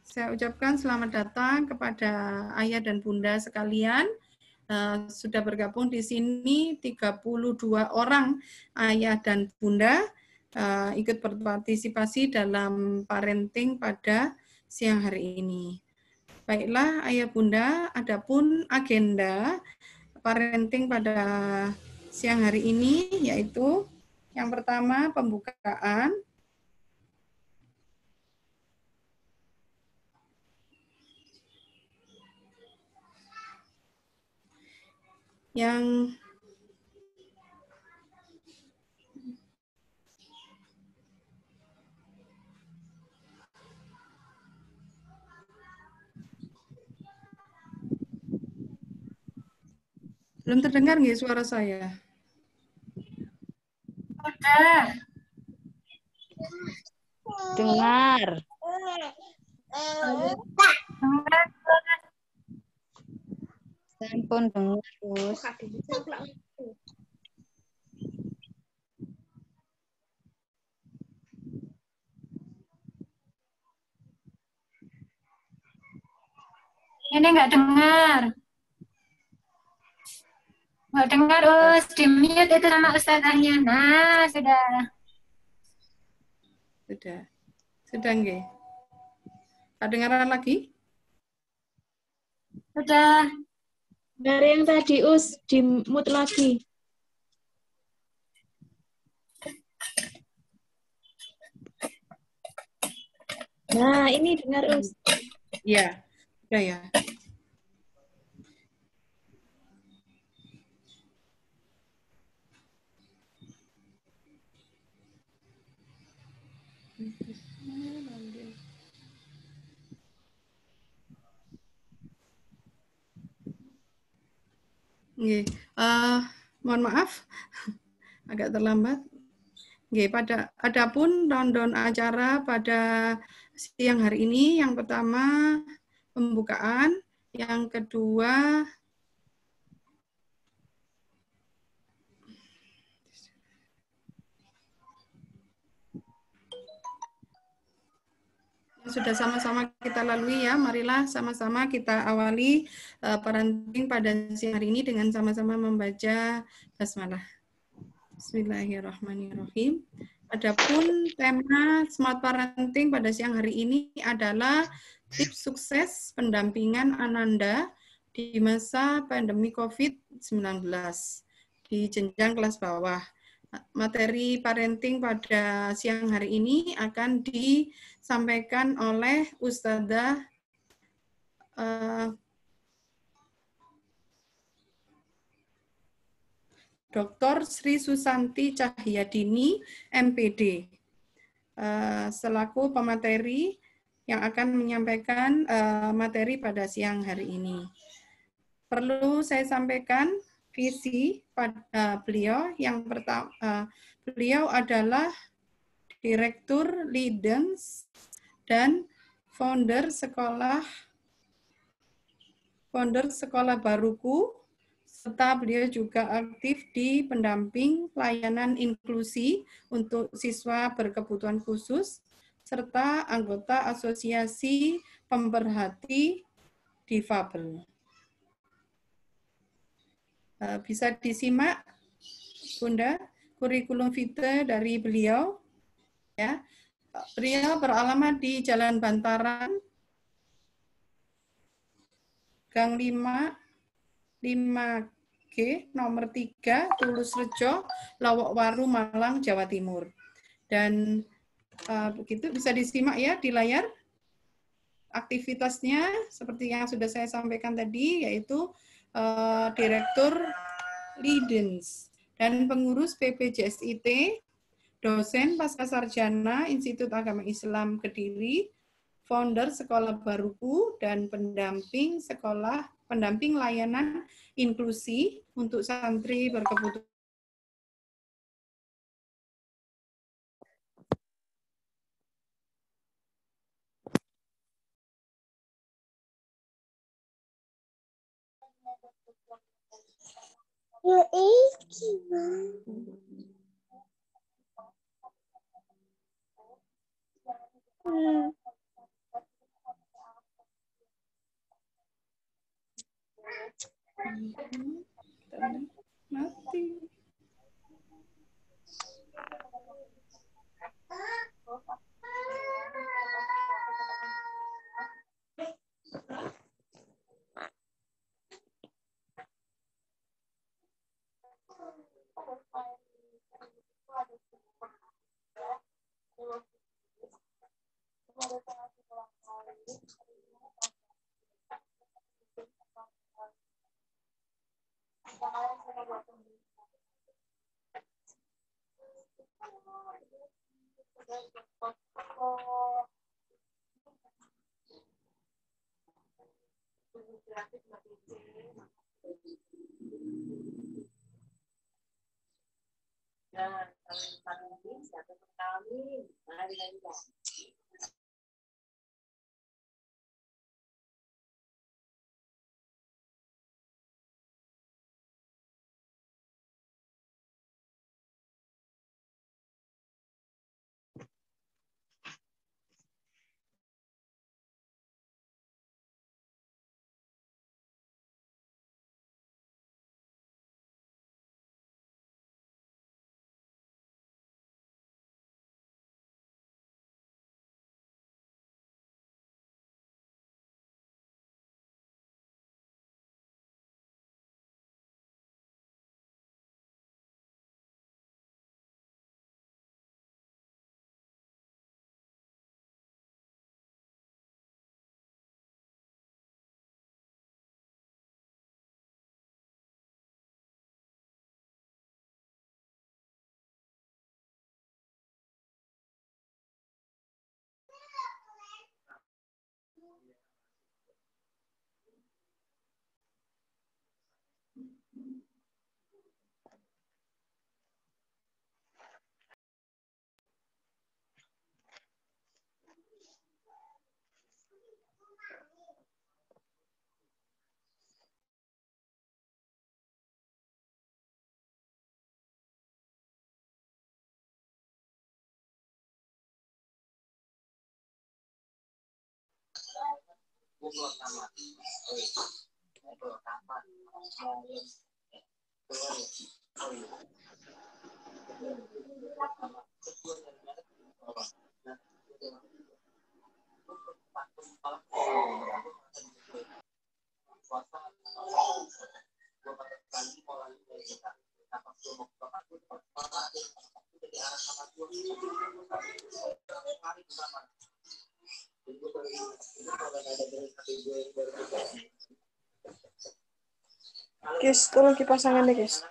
Saya ucapkan selamat datang kepada ayah dan bunda sekalian. Sudah bergabung di sini 32 orang ayah dan bunda ikut berpartisipasi dalam parenting pada siang hari ini. Baiklah ayah bunda, adapun agenda parenting pada siang hari ini yaitu yang pertama pembukaan, yang belum terdengar nggih suara saya? Udah. Dengar. Sampun dengar, Gus. Ini nggak dengar. Nggak dengar, Us. Di-mute itu sama ustazahnya. Nah, sudah. Sudah nggih. Kedengaran lagi? Sudah. Dari yang tadi, Us, di-mute lagi. Nah, ini dengar, Us. Iya, sudah ya. Nggih, mohon maaf agak terlambat. Nggih, adapun rundown acara pada siang hari ini yang pertama pembukaan, yang kedua sudah sama-sama kita lalui ya, marilah sama-sama kita awali parenting pada siang hari ini dengan sama-sama membaca basmalah. Bismillahirrahmanirrahim. Adapun tema Smart Parenting pada siang hari ini adalah tips sukses pendampingan Ananda di masa pandemi COVID-19 di jenjang kelas bawah. Materi parenting pada siang hari ini akan disampaikan oleh Ustadzah Dr. Sri Susanti Cahyadini, MPD, selaku pemateri yang akan menyampaikan materi pada siang hari ini. Perlu saya sampaikan visi beliau. Yang pertama, beliau adalah Direktur Lidens dan founder sekolah Baruku, serta beliau juga aktif di pendamping layanan inklusi untuk siswa berkebutuhan khusus, serta anggota Asosiasi Pemerhati Difabel. Bisa disimak, Bunda, kurikulum vitae dari beliau. Ya, beliau beralamat di Jalan Bantaran, Gang 5G, nomor 3, Tulus Rejo, Lawokwaru, Malang, Jawa Timur. Dan begitu bisa disimak ya di layar. Aktivitasnya seperti yang sudah saya sampaikan tadi, yaitu Direktur Lidens dan pengurus PPJSIT, dosen Pascasarjana Institut Agama Islam Kediri, founder Sekolah Baruku, dan pendamping layanan inklusi untuk santri berkebutuhan. Guys, tolong kipasangannya, guys.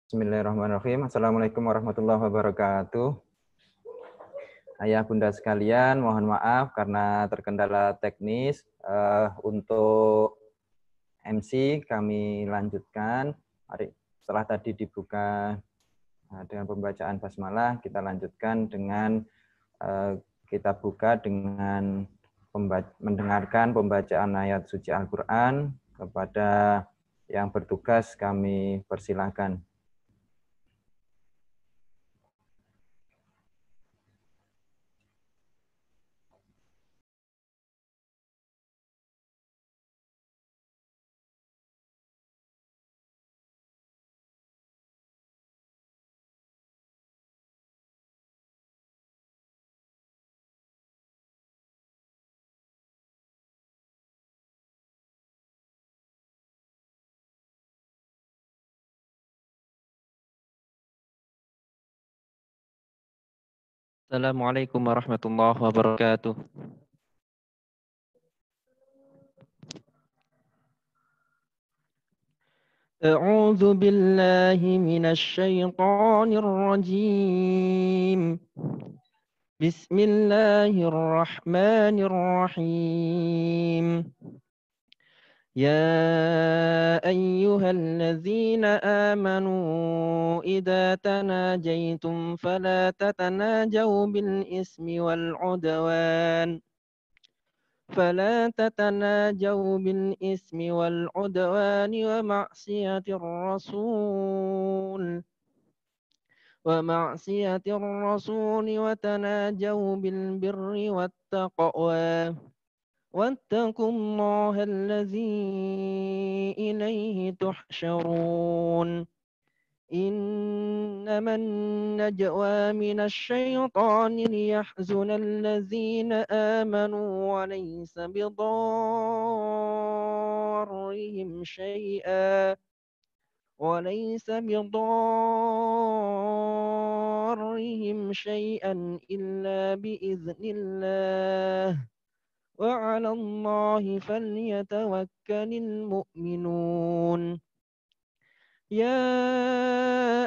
Bismillahirrahmanirrahim. Assalamualaikum warahmatullahi wabarakatuh. Ayah bunda sekalian, mohon maaf karena terkendala teknis. Untuk MC kami lanjutkan. Mari, setelah tadi dibuka dengan pembacaan basmalah, kita lanjutkan dengan kita buka dengan mendengarkan pembacaan ayat suci Al-Quran. Kepada yang bertugas kami persilahkan. Assalamualaikum warahmatullahi wabarakatuh. أعوذ بالله من الشيطان الرجيم. بسم الله الرحمن الرحيم. يا أيها الذين آمنوا إذا تناجيتم فلا تتناجوا بالإثم والعدوان ومعصية الرسول وتناجوا بالبر والتقوى واتقوا الله الذي إليه تحشرون إنما النجوى من الشيطان ليحزن الذين آمنوا وليس بضارهم شيئا إلا بإذن الله وعلى الله فليتوكل المؤمنون يا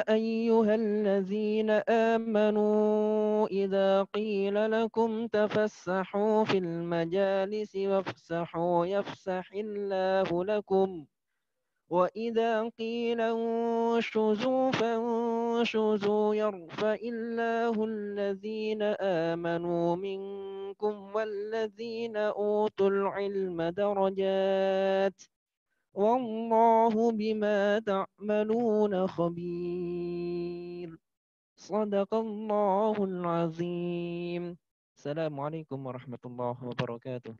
أيها الذين آمنوا إذا قيل لكم تفسحوا في المجالس وافسحوا يفسح الله لكم وإذا قيل انشزوا فانشزوا يرفع الله الذين آمنوا منكم والذين أوتوا العلم درجات والله بما تعملون خبير صدق الله العظيم. السلام عليكم ورحمة الله وبركاته.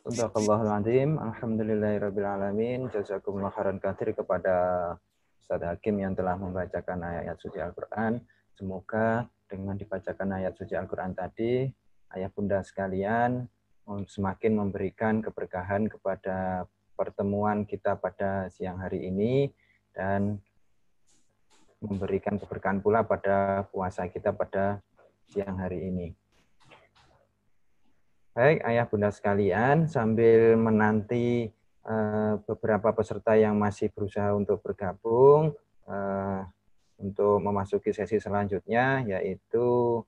Sadaqallahul azim. Alhamdulillahirrabbilalamin. Jazakumullah khairan katsir kepada Ustaz Hakim yang telah membacakan ayat suci Al-Quran. Semoga dengan dibacakan ayat suci Al-Quran tadi, ayah bunda sekalian semakin memberikan keberkahan kepada pertemuan kita pada siang hari ini dan memberikan keberkahan pula pada puasa kita pada siang hari ini. Baik, ayah bunda sekalian, sambil menanti beberapa peserta yang masih berusaha untuk bergabung untuk memasuki sesi selanjutnya, yaitu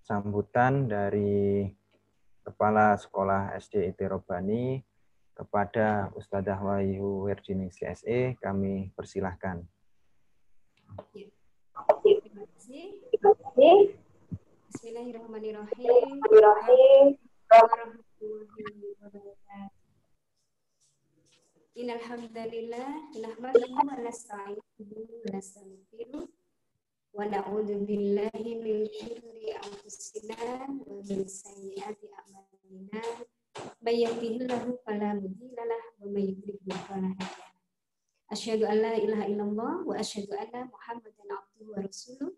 sambutan dari Kepala Sekolah SD IT Robani kepada Ustadzah Wahyu Wirjini CSE, kami persilahkan. Terima kasih. Bismillahirrahmanirrahim. Innal hamdalillah nahmaduhu wa nasta'inuhu wa nastaghfiruh wa na'udzu billahi min syururi anfusina wa min sayyiati a'malina. May yahdihillahu fala mudilla lahu wa may yudlil fala hadiya lahu. Asyhadu an la ilaha illallah wa asyhadu anna Muhammadan abduhu wa rasuluh.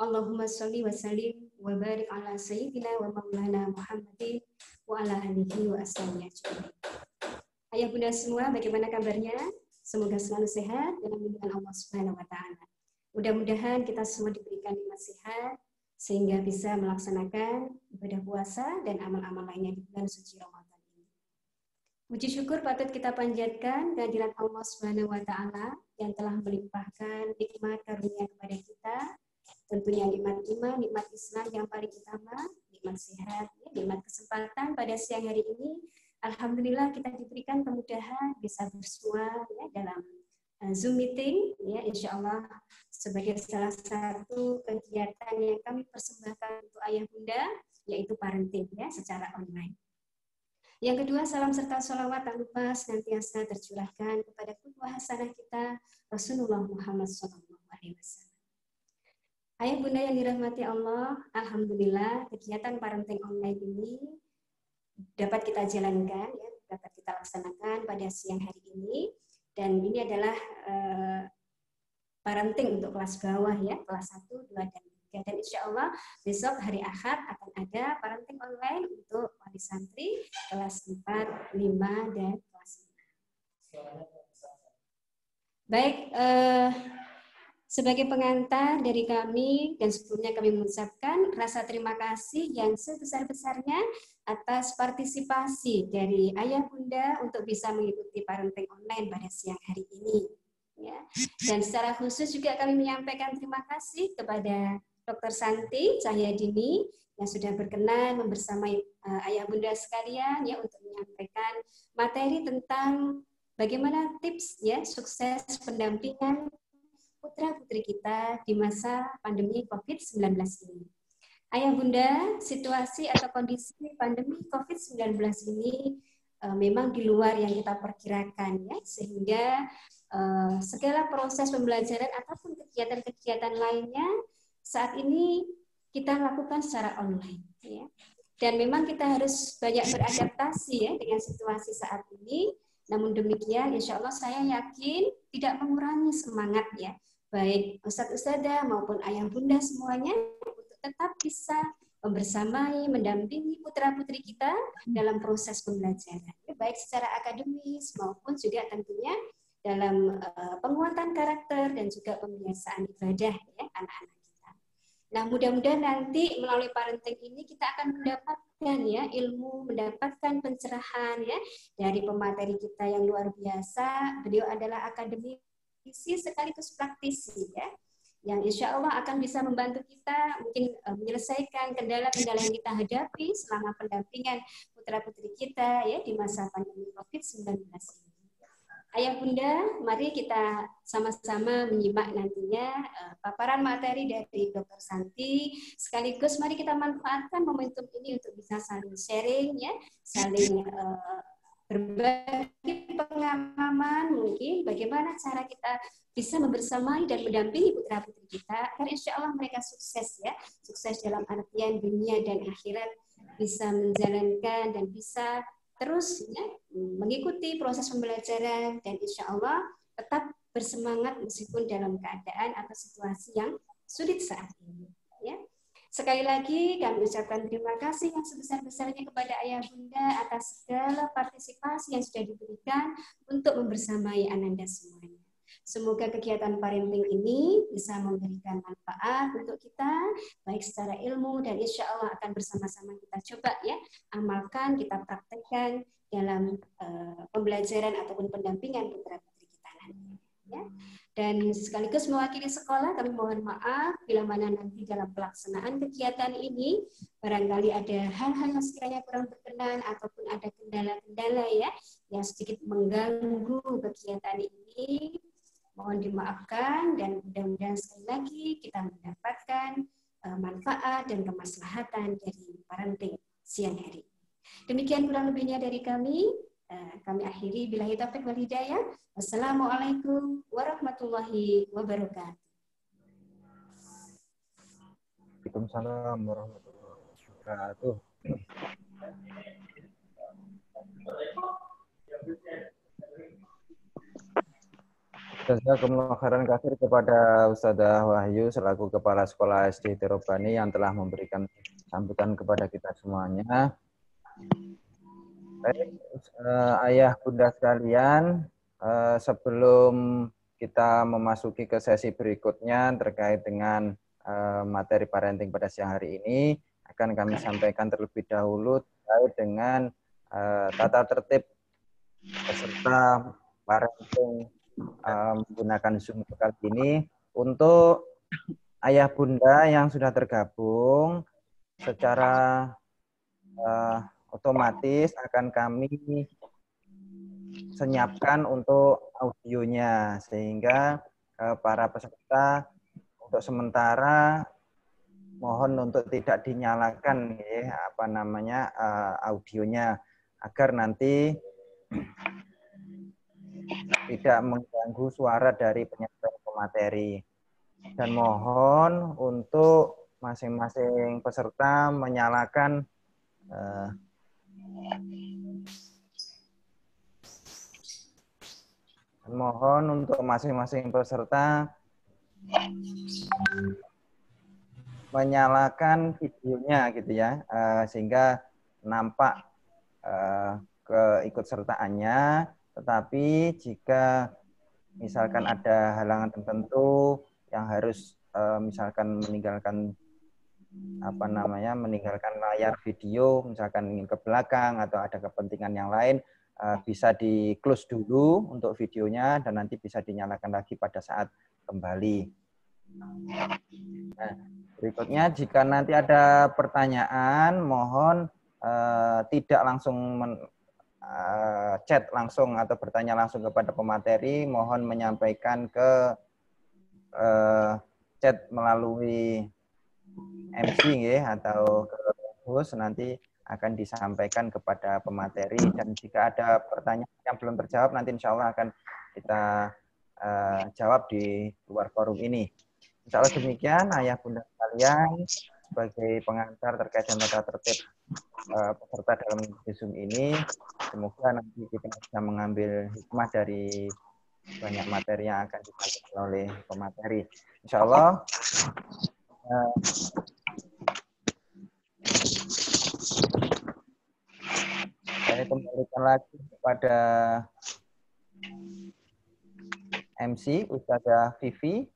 Allahumma sholli wa sallim wa barik ala sayyidina wa maulana Muhammadin wa ala alihi wa ashabihi ajma'in. Ayah bunda semua, bagaimana kabarnya? Semoga selalu sehat dalam lindungan Allah Subhanahu wa taala. Mudah-mudahan kita semua diberikan nikmat sehat sehingga bisa melaksanakan ibadah puasa dan amal-amal lainnya di bulan suci Ramadan ini. Puji syukur patut kita panjatkan kehadirat Allah Subhanahu wa taala yang telah melimpahkan nikmat karunia kepada kita. Tentunya nikmat iman, nikmat Islam yang paling utama, nikmat sehat, nikmat kesempatan pada siang hari ini. Alhamdulillah kita diberikan kemudahan bisa bersua ya, dalam Zoom meeting, ya insya Allah sebagai salah satu kegiatan yang kami persembahkan untuk ayah bunda, yaitu parenting ya secara online. Yang kedua, salam serta sholawat tak lupa senantiasa tercurahkan kepada qudwah hasanah kita Rasulullah Muhammad SAW. Ayah bunda yang dirahmati Allah, alhamdulillah kegiatan parenting online ini dapat kita jalankan, ya, dapat kita laksanakan pada siang hari ini. Dan ini adalah parenting untuk kelas bawah ya, kelas 1, 2, dan 3. Dan insya Allah besok hari Ahad akan ada parenting online untuk wali santri kelas 4, 5, dan kelas 5. Baik, sebagai pengantar dari kami dan sebelumnya kami mengucapkan rasa terima kasih yang sebesar-besarnya atas partisipasi dari Ayah Bunda untuk bisa mengikuti parenting online pada siang hari ini. Ya. Dan secara khusus juga kami menyampaikan terima kasih kepada Dr. Santi Cahyadini yang sudah berkenan membersamai Ayah Bunda sekalian ya untuk menyampaikan materi tentang bagaimana tips ya sukses pendampingan putra-putri kita di masa pandemi COVID-19 ini. Ayah Bunda, situasi atau kondisi pandemi COVID-19 ini memang di luar yang kita perkirakan ya, sehingga segala proses pembelajaran ataupun kegiatan-kegiatan lainnya saat ini kita lakukan secara online ya. Dan memang kita harus banyak beradaptasi ya dengan situasi saat ini. Namun demikian, insya Allah saya yakin tidak mengurangi semangat ya, baik Ustadz-Ustadzah maupun Ayah Bunda semuanya untuk tetap bisa membersamai, mendampingi putra-putri kita dalam proses pembelajaran, baik secara akademis maupun juga tentunya dalam penguatan karakter dan juga pembiasaan ibadah ya anak-anak kita. Nah, mudah-mudahan nanti melalui parenting ini kita akan mendapatkan ya ilmu, mendapatkan pencerahan ya dari pemateri kita yang luar biasa. Beliau adalah akademisi sekaligus praktisi ya, yang insya Allah akan bisa membantu kita mungkin menyelesaikan kendala-kendala yang kita hadapi selama pendampingan putra-putri kita ya di masa pandemi COVID-19 ini. Ayah Bunda, mari kita sama-sama menyimak nantinya paparan materi dari Dr. Santi. Sekaligus mari kita manfaatkan momentum ini untuk bisa saling sharing ya, saling berbagi pengalaman mungkin bagaimana cara kita bisa membersamai dan mendampingi putra-putri kita agar insya Allah mereka sukses ya, sukses dalam artian dunia dan akhirat, bisa menjalankan dan bisa terus ya, mengikuti proses pembelajaran dan insya Allah tetap bersemangat meskipun dalam keadaan atau situasi yang sulit saat ini. Ya. Sekali lagi kami ucapkan terima kasih yang sebesar-besarnya kepada Ayah Bunda atas segala partisipasi yang sudah diberikan untuk membersamai Ananda semuanya. Semoga kegiatan parenting ini bisa memberikan manfaat untuk kita, baik secara ilmu dan insya Allah akan bersama-sama kita coba ya, amalkan, kita praktekkan dalam pembelajaran ataupun pendampingan putra-putri kita nanti. Ya. Dan sekaligus mewakili sekolah, kami mohon maaf bila mana nanti dalam pelaksanaan kegiatan ini barangkali ada hal-hal yang sekiranya kurang berkenan ataupun ada kendala-kendala ya yang sedikit mengganggu kegiatan ini. Mohon dimaafkan dan mudah-mudahan sekali lagi kita mendapatkan manfaat dan kemaslahatan dari parenting siang hari. Demikian kurang lebihnya dari kami. Kami akhiri billahi taufiq wal hidayah. Wassalamualaikum warahmatullahi wabarakatuh. Waalaikumsalam warahmatullahi wabarakatuh. Jazakumullah khairan katsir kepada Ustadzah Wahyu selaku Kepala Sekolah SD Terobani yang telah memberikan sambutan kepada kita semuanya. Baik, Ayah Bunda sekalian, sebelum kita memasuki ke sesi berikutnya terkait dengan materi parenting pada siang hari ini, akan kami sampaikan terlebih dahulu terkait dengan tata tertib peserta parenting menggunakan Zoom kali ini. Untuk Ayah Bunda yang sudah tergabung secara otomatis akan kami senyapkan untuk audionya sehingga para peserta untuk sementara mohon untuk tidak dinyalakan ya audionya agar nanti tidak mengganggu suara dari penyampaian pemateri. Dan mohon untuk masing-masing peserta menyalakan videonya gitu ya, sehingga nampak keikutsertaannya. Tetapi jika misalkan ada halangan tertentu yang harus misalkan meninggalkan meninggalkan layar video, misalkan ingin ke belakang atau ada kepentingan yang lain, bisa di close dulu untuk videonya dan nanti bisa dinyalakan lagi pada saat kembali. Nah, berikutnya jika nanti ada pertanyaan, mohon tidak langsung chat langsung atau bertanya langsung kepada pemateri, mohon menyampaikan ke chat melalui MC ya, atau ke host, nanti akan disampaikan kepada pemateri, dan jika ada pertanyaan yang belum terjawab nanti insya Allah akan kita jawab di luar forum ini. Insya Allah demikian ayah bunda sekalian, sebagai pengantar terkait dengan tata tertib peserta dalam Zoom ini, semoga nanti kita bisa mengambil hikmah dari banyak materi yang akan disampaikan oleh pemateri. Insya Allah saya kembalikan lagi kepada MC Ustazah Vivi.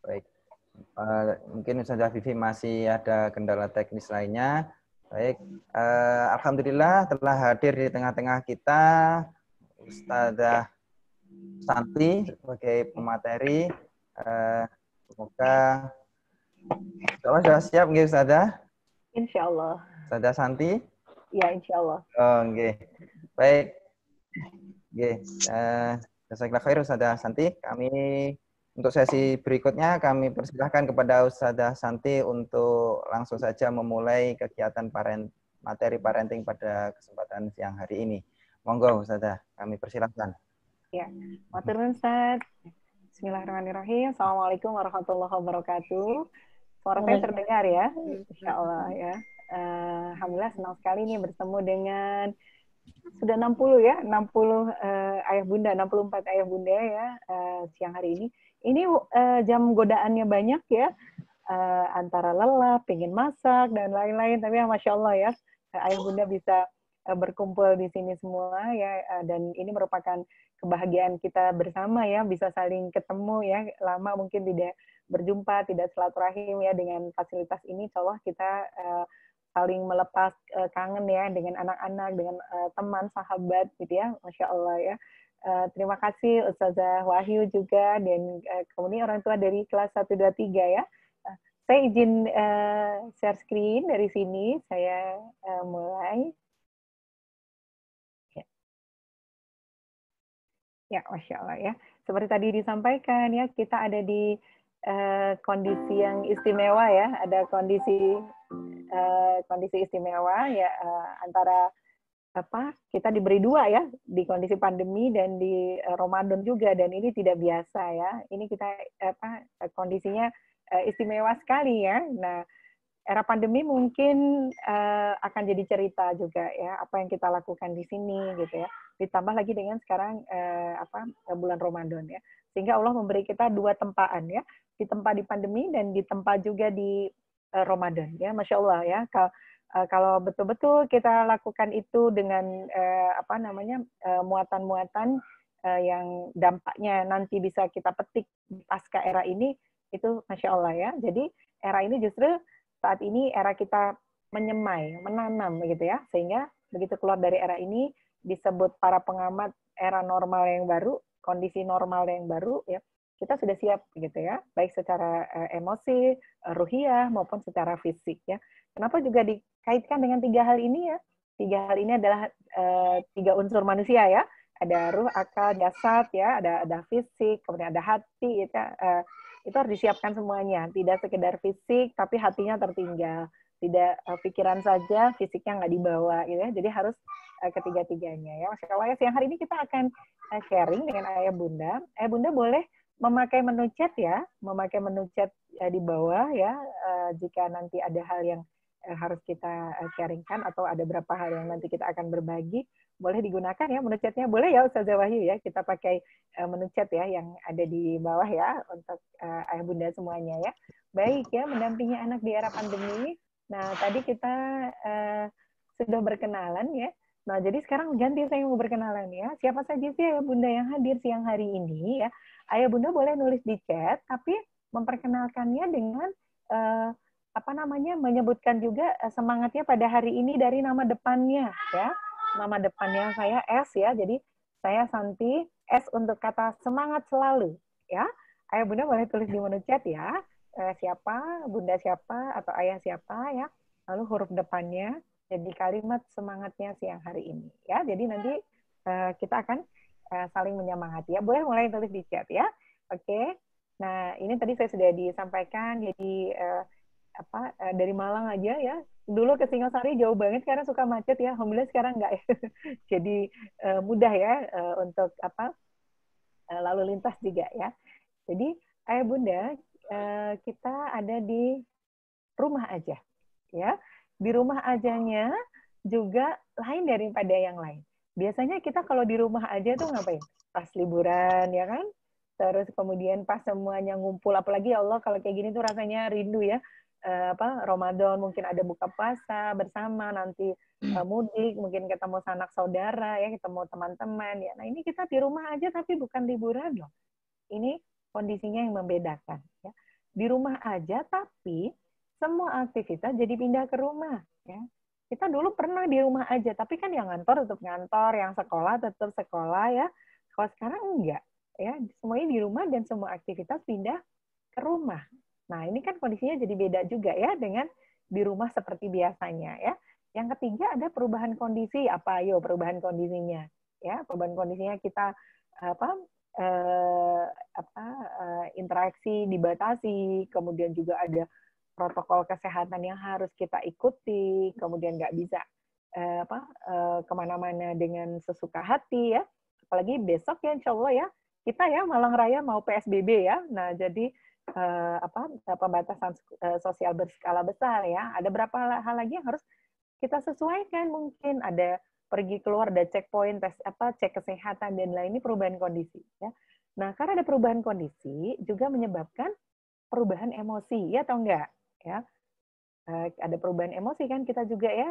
Baik, mungkin Ustazah Vivi masih ada kendala teknis lainnya. Baik, alhamdulillah telah hadir di tengah-tengah kita Ustazah Santi sebagai pemateri. Semoga sudah siap nggih Ustazah? Insyaallah. Ustazah Santi? Ya, insyaallah. Oh, nggih. Baik. Nggih, jazakallahu khair Ustazah Santi. Kami untuk sesi berikutnya kami persilahkan kepada Ustazah Santi untuk langsung saja memulai kegiatan materi parenting pada kesempatan siang hari ini. Monggo Ustazah, kami persilahkan. Ya, matur nuwun Ustaz. Bismillahirrahmanirrahim. Assalamualaikum warahmatullahi wabarakatuh. Suara saya terdengar ya? Insyaallah ya. Alhamdulillah senang sekali nih bertemu dengan sudah 60 ya, 60 ayah bunda, 64 ayah bunda ya siang hari ini. Ini jam godaannya banyak ya, antara lelah, pengen masak, dan lain-lain. Tapi ya Masya Allah ya, ayah bunda bisa berkumpul di sini semua ya, dan ini merupakan kebahagiaan kita bersama ya, bisa saling ketemu ya, lama mungkin tidak berjumpa, tidak silaturahim ya, dengan fasilitas ini, insya Allah kita saling melepas kangen ya, dengan anak-anak, dengan teman, sahabat gitu ya, Masya Allah ya. Terima kasih Ustazah Wahyu juga, dan kemudian orang tua dari kelas 1, 2, 3 ya. Saya izin share screen dari sini, saya mulai. Ya, Masya Allah ya. Seperti tadi disampaikan ya, kita ada di kondisi yang istimewa ya, ada kondisi istimewa ya, antara kita diberi dua ya, di kondisi pandemi dan di Ramadan juga, dan ini tidak biasa ya. Ini kita kondisinya istimewa sekali ya. Nah, era pandemi mungkin akan jadi cerita juga ya, apa yang kita lakukan di sini gitu ya. Ditambah lagi dengan sekarang bulan Ramadan ya. Sehingga Allah memberi kita dua tempaan ya, ditempa di pandemi dan ditempa juga di Ramadan ya. Masya Allah ya. Kalau betul-betul kita lakukan itu dengan muatan-muatan yang dampaknya nanti bisa kita petik pasca era ini, itu Masya Allah ya. Jadi era ini justru saat ini era kita menyemai, menanam gitu ya, sehingga begitu keluar dari era ini disebut para pengamat era normal yang baru, kondisi normal yang baru ya. Kita sudah siap gitu ya, baik secara emosi, ruhiyah maupun secara fisik ya. Kenapa juga dikaitkan dengan tiga hal ini ya? Tiga hal ini adalah tiga unsur manusia ya. Ada ruh, akal, jasad ya, ada fisik, kemudian ada hati ya. Itu harus disiapkan semuanya. Tidak sekedar fisik, tapi hatinya tertinggal. Tidak pikiran saja, fisiknya nggak dibawa gitu ya. Jadi harus ketiga-tiganya ya. Masya Allah ya, siang hari ini kita akan sharing dengan ayah bunda. Ayah bunda boleh memakai menu chat ya, memakai menu chat di bawah ya, jika nanti ada hal yang harus kita sharingkan atau ada berapa hal yang nanti kita akan berbagi, boleh digunakan ya menu chatnya. Boleh ya Ustazah Wahyu ya, kita pakai menu chat ya yang ada di bawah ya untuk ayah bunda semuanya ya. Baik ya, mendampingi anak di era pandemi. Nah, tadi kita sudah berkenalan ya. Nah, jadi sekarang ganti saya mau berkenalan ya. Siapa saja sih ayah bunda yang hadir siang hari ini ya. Ayah bunda boleh nulis di chat, tapi memperkenalkannya dengan menyebutkan juga semangatnya pada hari ini dari nama depannya ya. Nama depannya saya S ya. Jadi saya Santi, S untuk kata semangat selalu ya. Ayah bunda boleh tulis di menu chat ya. Siapa, bunda siapa atau ayah siapa ya. Lalu huruf depannya jadi kalimat semangatnya siang hari ini ya. Jadi nanti kita akan saling menyemangati ya. Boleh mulai tulis di chat ya. Oke. Nah, ini tadi saya sudah disampaikan jadi dari Malang aja ya. Dulu ke Singosari jauh banget karena suka macet ya. Alhamdulillah sekarang enggak ya. Jadi mudah ya untuk lalu lintas juga ya. Jadi ayah bunda kita ada di rumah aja ya. Di rumah ajanya juga lain daripada yang lain. Biasanya kita kalau di rumah aja tuh ngapain? Pas liburan ya kan? Terus kemudian pas semuanya ngumpul, apalagi ya Allah kalau kayak gini tuh rasanya rindu ya. Ramadan mungkin ada buka puasa bersama, nanti mudik, mungkin ketemu sanak saudara ya, ketemu teman-teman ya. Nah, ini kita di rumah aja tapi bukan liburan loh. Ini kondisinya yang membedakan ya. Di rumah aja tapi semua aktivitas jadi pindah ke rumah ya. Kita dulu pernah di rumah aja, tapi kan yang ngantor tetap ngantor, yang sekolah tetap sekolah ya. Kalau sekarang enggak ya, semuanya di rumah dan semua aktivitas pindah ke rumah. Nah, ini kan kondisinya jadi beda juga ya dengan di rumah seperti biasanya ya. Yang ketiga ada perubahan kondisi. Apa ayo perubahan kondisinya? Ya, perubahan kondisinya kita interaksi dibatasi, kemudian juga ada protokol kesehatan yang harus kita ikuti, kemudian nggak bisa kemana-mana dengan sesuka hati ya. Apalagi besok ya insya Allah ya, kita ya Malang Raya mau PSBB ya. Nah, jadi pembatasan sosial berskala besar ya. Ada berapa hal lagi yang harus kita sesuaikan, mungkin ada pergi keluar, ada checkpoint, cek kesehatan dan lain, ini perubahan kondisi ya. Nah, karena ada perubahan kondisi juga menyebabkan perubahan emosi ya atau enggak ya. Ada perubahan emosi kan kita juga ya,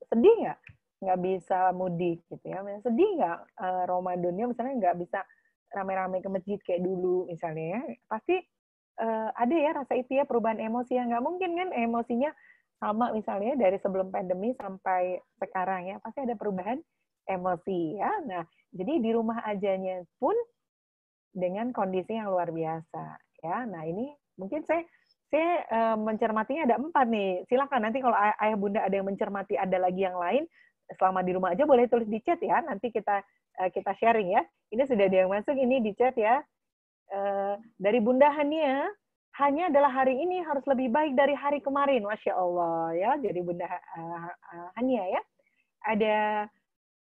sedih nggak bisa mudik gitu ya, sedih nggak Ramadannya misalnya nggak bisa rame-rame ke masjid kayak dulu misalnya ya, pasti ada ya rasa itu ya, perubahan emosi yang nggak mungkin kan emosinya sama misalnya dari sebelum pandemi sampai sekarang ya, pasti ada perubahan emosi ya. Nah, jadi di rumah ajanya pun dengan kondisi yang luar biasa ya. Nah, ini mungkin saya mencermatinya ada 4 nih. Silakan nanti kalau ayah bunda ada yang mencermati ada lagi yang lain selama di rumah aja boleh tulis di chat ya. Nanti kita sharing ya. Ini sudah ada yang masuk ini di chat ya. Dari Bunda Hania, hanya adalah hari ini harus lebih baik dari hari kemarin. Masya Allah ya. Jadi Bunda Hania ya. Ada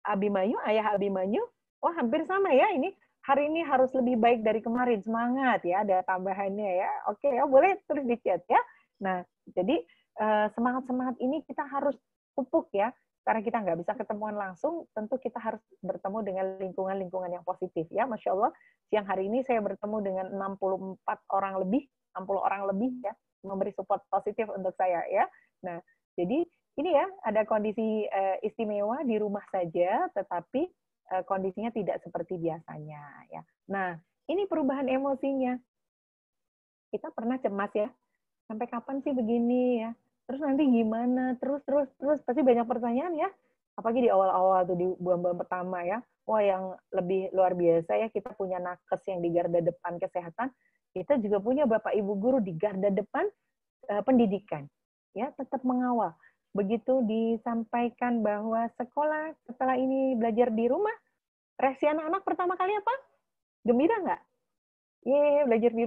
Abimanyu, ayah Abimanyu. Wah, hampir sama ya ini. Hari ini harus lebih baik dari kemarin. Semangat ya, ada tambahannya ya. Oke ya, boleh tulis di chat ya. Nah, jadi semangat-semangat ini kita harus pupuk ya. Karena kita nggak bisa ketemuan langsung, tentu kita harus bertemu dengan lingkungan-lingkungan yang positif ya. Masya Allah, siang hari ini saya bertemu dengan 60 orang lebih ya, memberi support positif untuk saya ya. Nah, jadi ini ya, ada kondisi istimewa di rumah saja, tetapi kondisinya tidak seperti biasanya ya. Nah, ini perubahan emosinya. Kita pernah cemas ya, sampai kapan sih begini ya? Terus nanti gimana? Terus pasti banyak pertanyaan ya. Apalagi di awal-awal tuh di bulan-bulan pertama ya. Wah, yang lebih luar biasa ya, kita punya nakes yang di garda depan kesehatan. Kita juga punya Bapak Ibu guru di garda depan pendidikan. Ya, tetap mengawal. Begitu disampaikan bahwa sekolah setelah ini belajar di rumah, reaksi anak-anak pertama kali apa? Gembira nggak? Belajar di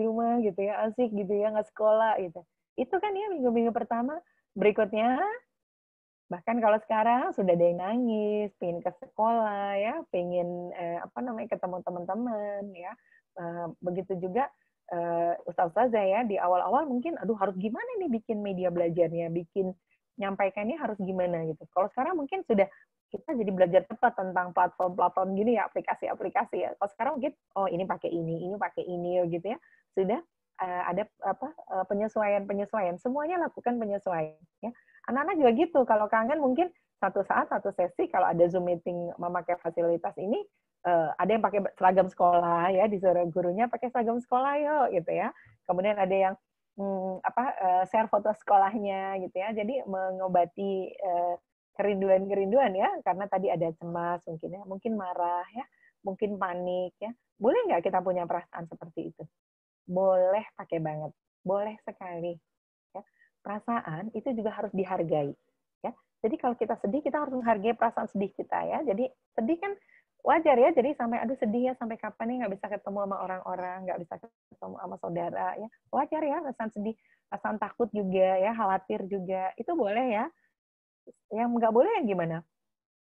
rumah gitu ya, asik gitu ya, nggak sekolah gitu. Itu kan ya minggu-minggu pertama. Berikutnya, bahkan kalau sekarang sudah ada yang nangis, pengen ke sekolah ya, pengen ketemu teman-teman ya. Begitu juga Ustazah ya di awal-awal mungkin aduh harus gimana nih bikin media belajarnya, bikin nyampaikannya harus gimana gitu. Kalau sekarang mungkin sudah kita jadi belajar cepat tentang platform-platform gini ya, aplikasi-aplikasi ya. Kalau sekarang mungkin oh ini pakai ini gitu ya. Sudah ada penyesuaian, semuanya lakukan penyesuaian ya. Anak-anak juga gitu, kalau kangen mungkin satu saat satu sesi kalau ada Zoom meeting memakai fasilitas ini, ada yang pakai seragam sekolah ya, disuruh gurunya pakai seragam sekolah yuk gitu ya. Kemudian ada yang share foto sekolahnya gitu ya. Jadi mengobati kerinduan ya, karena tadi ada cemas mungkin ya, mungkin marah ya, mungkin panik ya. Boleh nggak kita punya perasaan seperti itu? Boleh, pakai banget. Boleh sekali. Ya. Perasaan itu juga harus dihargai. Ya. Jadi kalau kita sedih, kita harus menghargai perasaan sedih kita ya. Jadi sedih kan wajar ya. Jadi sampai aduh sedih ya, sampai kapan nih nggak bisa ketemu sama orang-orang, nggak bisa ketemu sama saudara ya. Wajar ya perasaan sedih, perasaan takut juga ya, khawatir juga. Itu boleh ya. Yang nggak boleh yang gimana?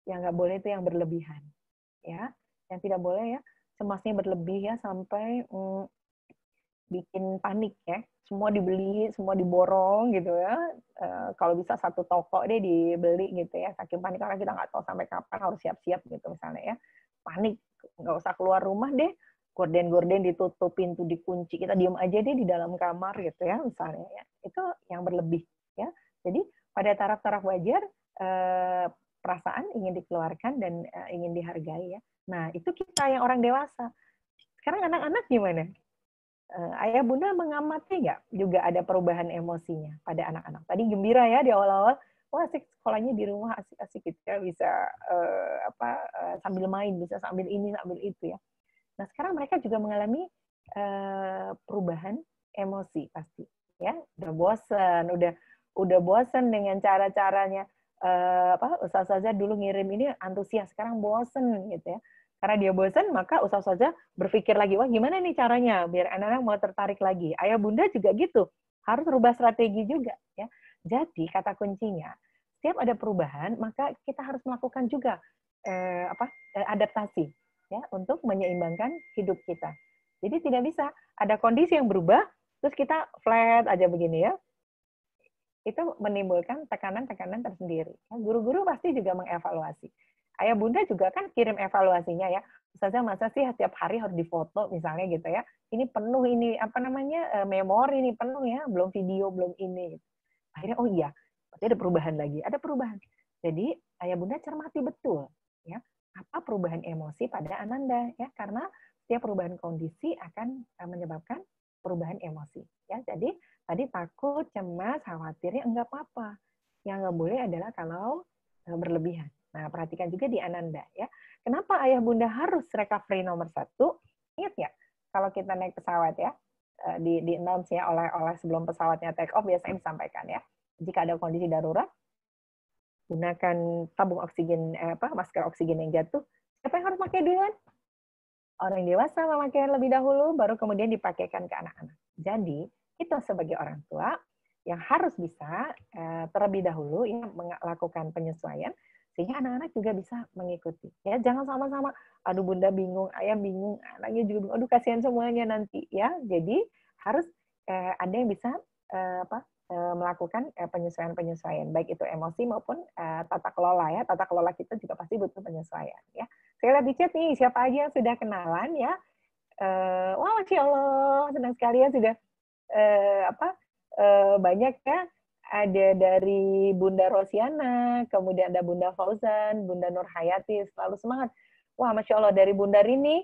Yang nggak boleh itu yang berlebihan. Ya. Yang tidak boleh ya, cemasnya berlebih ya sampai bikin panik ya, semua dibeli, semua diborong gitu ya. Kalau bisa satu toko deh dibeli gitu ya, saking panik karena kita nggak tahu sampai kapan harus siap-siap gitu misalnya ya. Panik, nggak usah keluar rumah deh, gorden-gorden ditutup, pintu dikunci, kita diem aja deh di dalam kamar gitu ya misalnya ya. Itu yang berlebih ya. Jadi pada taraf-taraf wajar perasaan ingin dikeluarkan dan ingin dihargai ya. Nah itu kita yang orang dewasa. Sekarang anak-anak gimana? Ayah bunda mengamati nggak juga ada perubahan emosinya pada anak-anak? Tadi gembira ya di awal-awal, wah asik sekolahnya di rumah asik-asik gitu ya, bisa sambil main, bisa sambil ini sambil itu ya. Nah sekarang mereka juga mengalami perubahan emosi pasti ya, udah bosan, udah bosan dengan cara-caranya ustazah dulu ngirim ini antusias, sekarang bosan gitu ya. Karena dia bosan, maka ustazah berpikir lagi, wah gimana nih caranya biar anak-anak mau tertarik lagi. Ayah bunda juga gitu, harus rubah strategi juga ya. Jadi kata kuncinya, setiap ada perubahan, maka kita harus melakukan juga adaptasi ya untuk menyeimbangkan hidup kita. Jadi tidak bisa ada kondisi yang berubah, terus kita flat aja begini ya. Itu menimbulkan tekanan-tekanan tersendiri. Guru-guru pasti juga mengevaluasi. Ayah bunda juga kan kirim evaluasinya ya. Ustazah masa sih setiap hari harus difoto misalnya gitu ya. Ini penuh ini memori ini penuh ya, belum video, belum ini. Akhirnya oh iya, berarti ada perubahan lagi, ada perubahan. Jadi ayah bunda cermati betul ya, apa perubahan emosi pada Ananda ya, karena setiap perubahan kondisi akan menyebabkan perubahan emosi ya. Jadi tadi takut, cemas, khawatirnya enggak apa-apa. Yang enggak boleh adalah kalau berlebihan. Nah, perhatikan juga di Ananda ya. Kenapa ayah bunda harus recovery nomor 1? Ingat ya, kalau kita naik pesawat ya, di announce ya oleh sebelum pesawatnya take off biasanya disampaikan ya. Jika ada kondisi darurat, gunakan tabung oksigen masker oksigen yang jatuh. Siapa yang harus pakai duluan? Orang dewasa memakai lebih dahulu, baru kemudian dipakaikan ke anak-anak. Jadi, kita sebagai orang tua yang harus bisa terlebih dahulu ya melakukan penyesuaian sehingga anak-anak juga bisa mengikuti. Ya, jangan sama-sama aduh bunda bingung, ayah bingung, anaknya juga bingung. Aduh kasihan semuanya nanti ya. Jadi harus ada yang bisa melakukan penyesuaian-penyesuaian baik itu emosi maupun tata kelola ya. Tata kelola kita juga pasti butuh penyesuaian ya. Saya lihat di chat nih siapa aja yang sudah kenalan ya. Wah, Masya Allah, senang sekali ya sudah banyak ya. Ada dari Bunda Rosiana, kemudian ada Bunda Fauzan, Bunda Nur Hayati, selalu semangat. Wah, Masya Allah, dari Bunda Rini,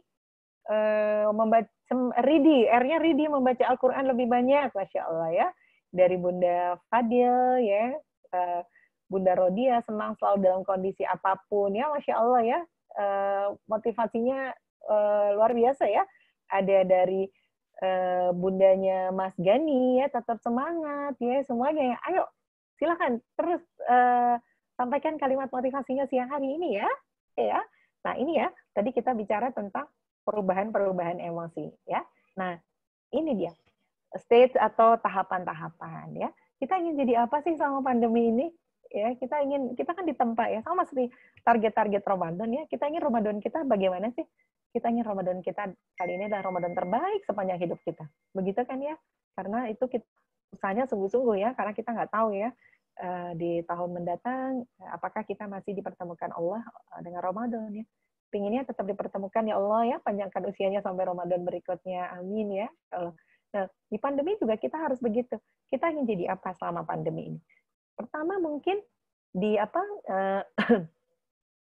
membaca Ridi, R-nya Ridi, membaca Al-Quran lebih banyak, Masya Allah ya. Dari Bunda Fadil, ya, Bunda Rodia, senang selalu dalam kondisi apapun, ya, Masya Allah ya. Motivasinya luar biasa ya. Ada dari bundanya Mas Gani ya, tetap semangat ya semuanya ya. Ayo silakan terus sampaikan kalimat motivasinya siang hari ini ya. Ya. Nah, ini ya. Tadi kita bicara tentang perubahan-perubahan emosi ya. Nah, ini dia. Stage atau tahapan-tahapan ya. Kita ingin jadi apa sih sama pandemi ini? Ya, kita kan ditempa ya sama seperti target-target Ramadan ya. Kita ingin Ramadan kita bagaimana sih? kita ingin Ramadan kita kali ini adalah Ramadan terbaik sepanjang hidup kita. Begitu kan ya? Karena itu kita usahanya sungguh-sungguh ya, karena kita nggak tahu ya di tahun mendatang apakah kita masih dipertemukan Allah dengan Ramadan ya. Pinginnya tetap dipertemukan ya Allah ya, panjangkan usianya sampai Ramadan berikutnya. Amin ya. Nah, di pandemi juga kita harus begitu. Kita ingin jadi apa selama pandemi ini? Pertama mungkin di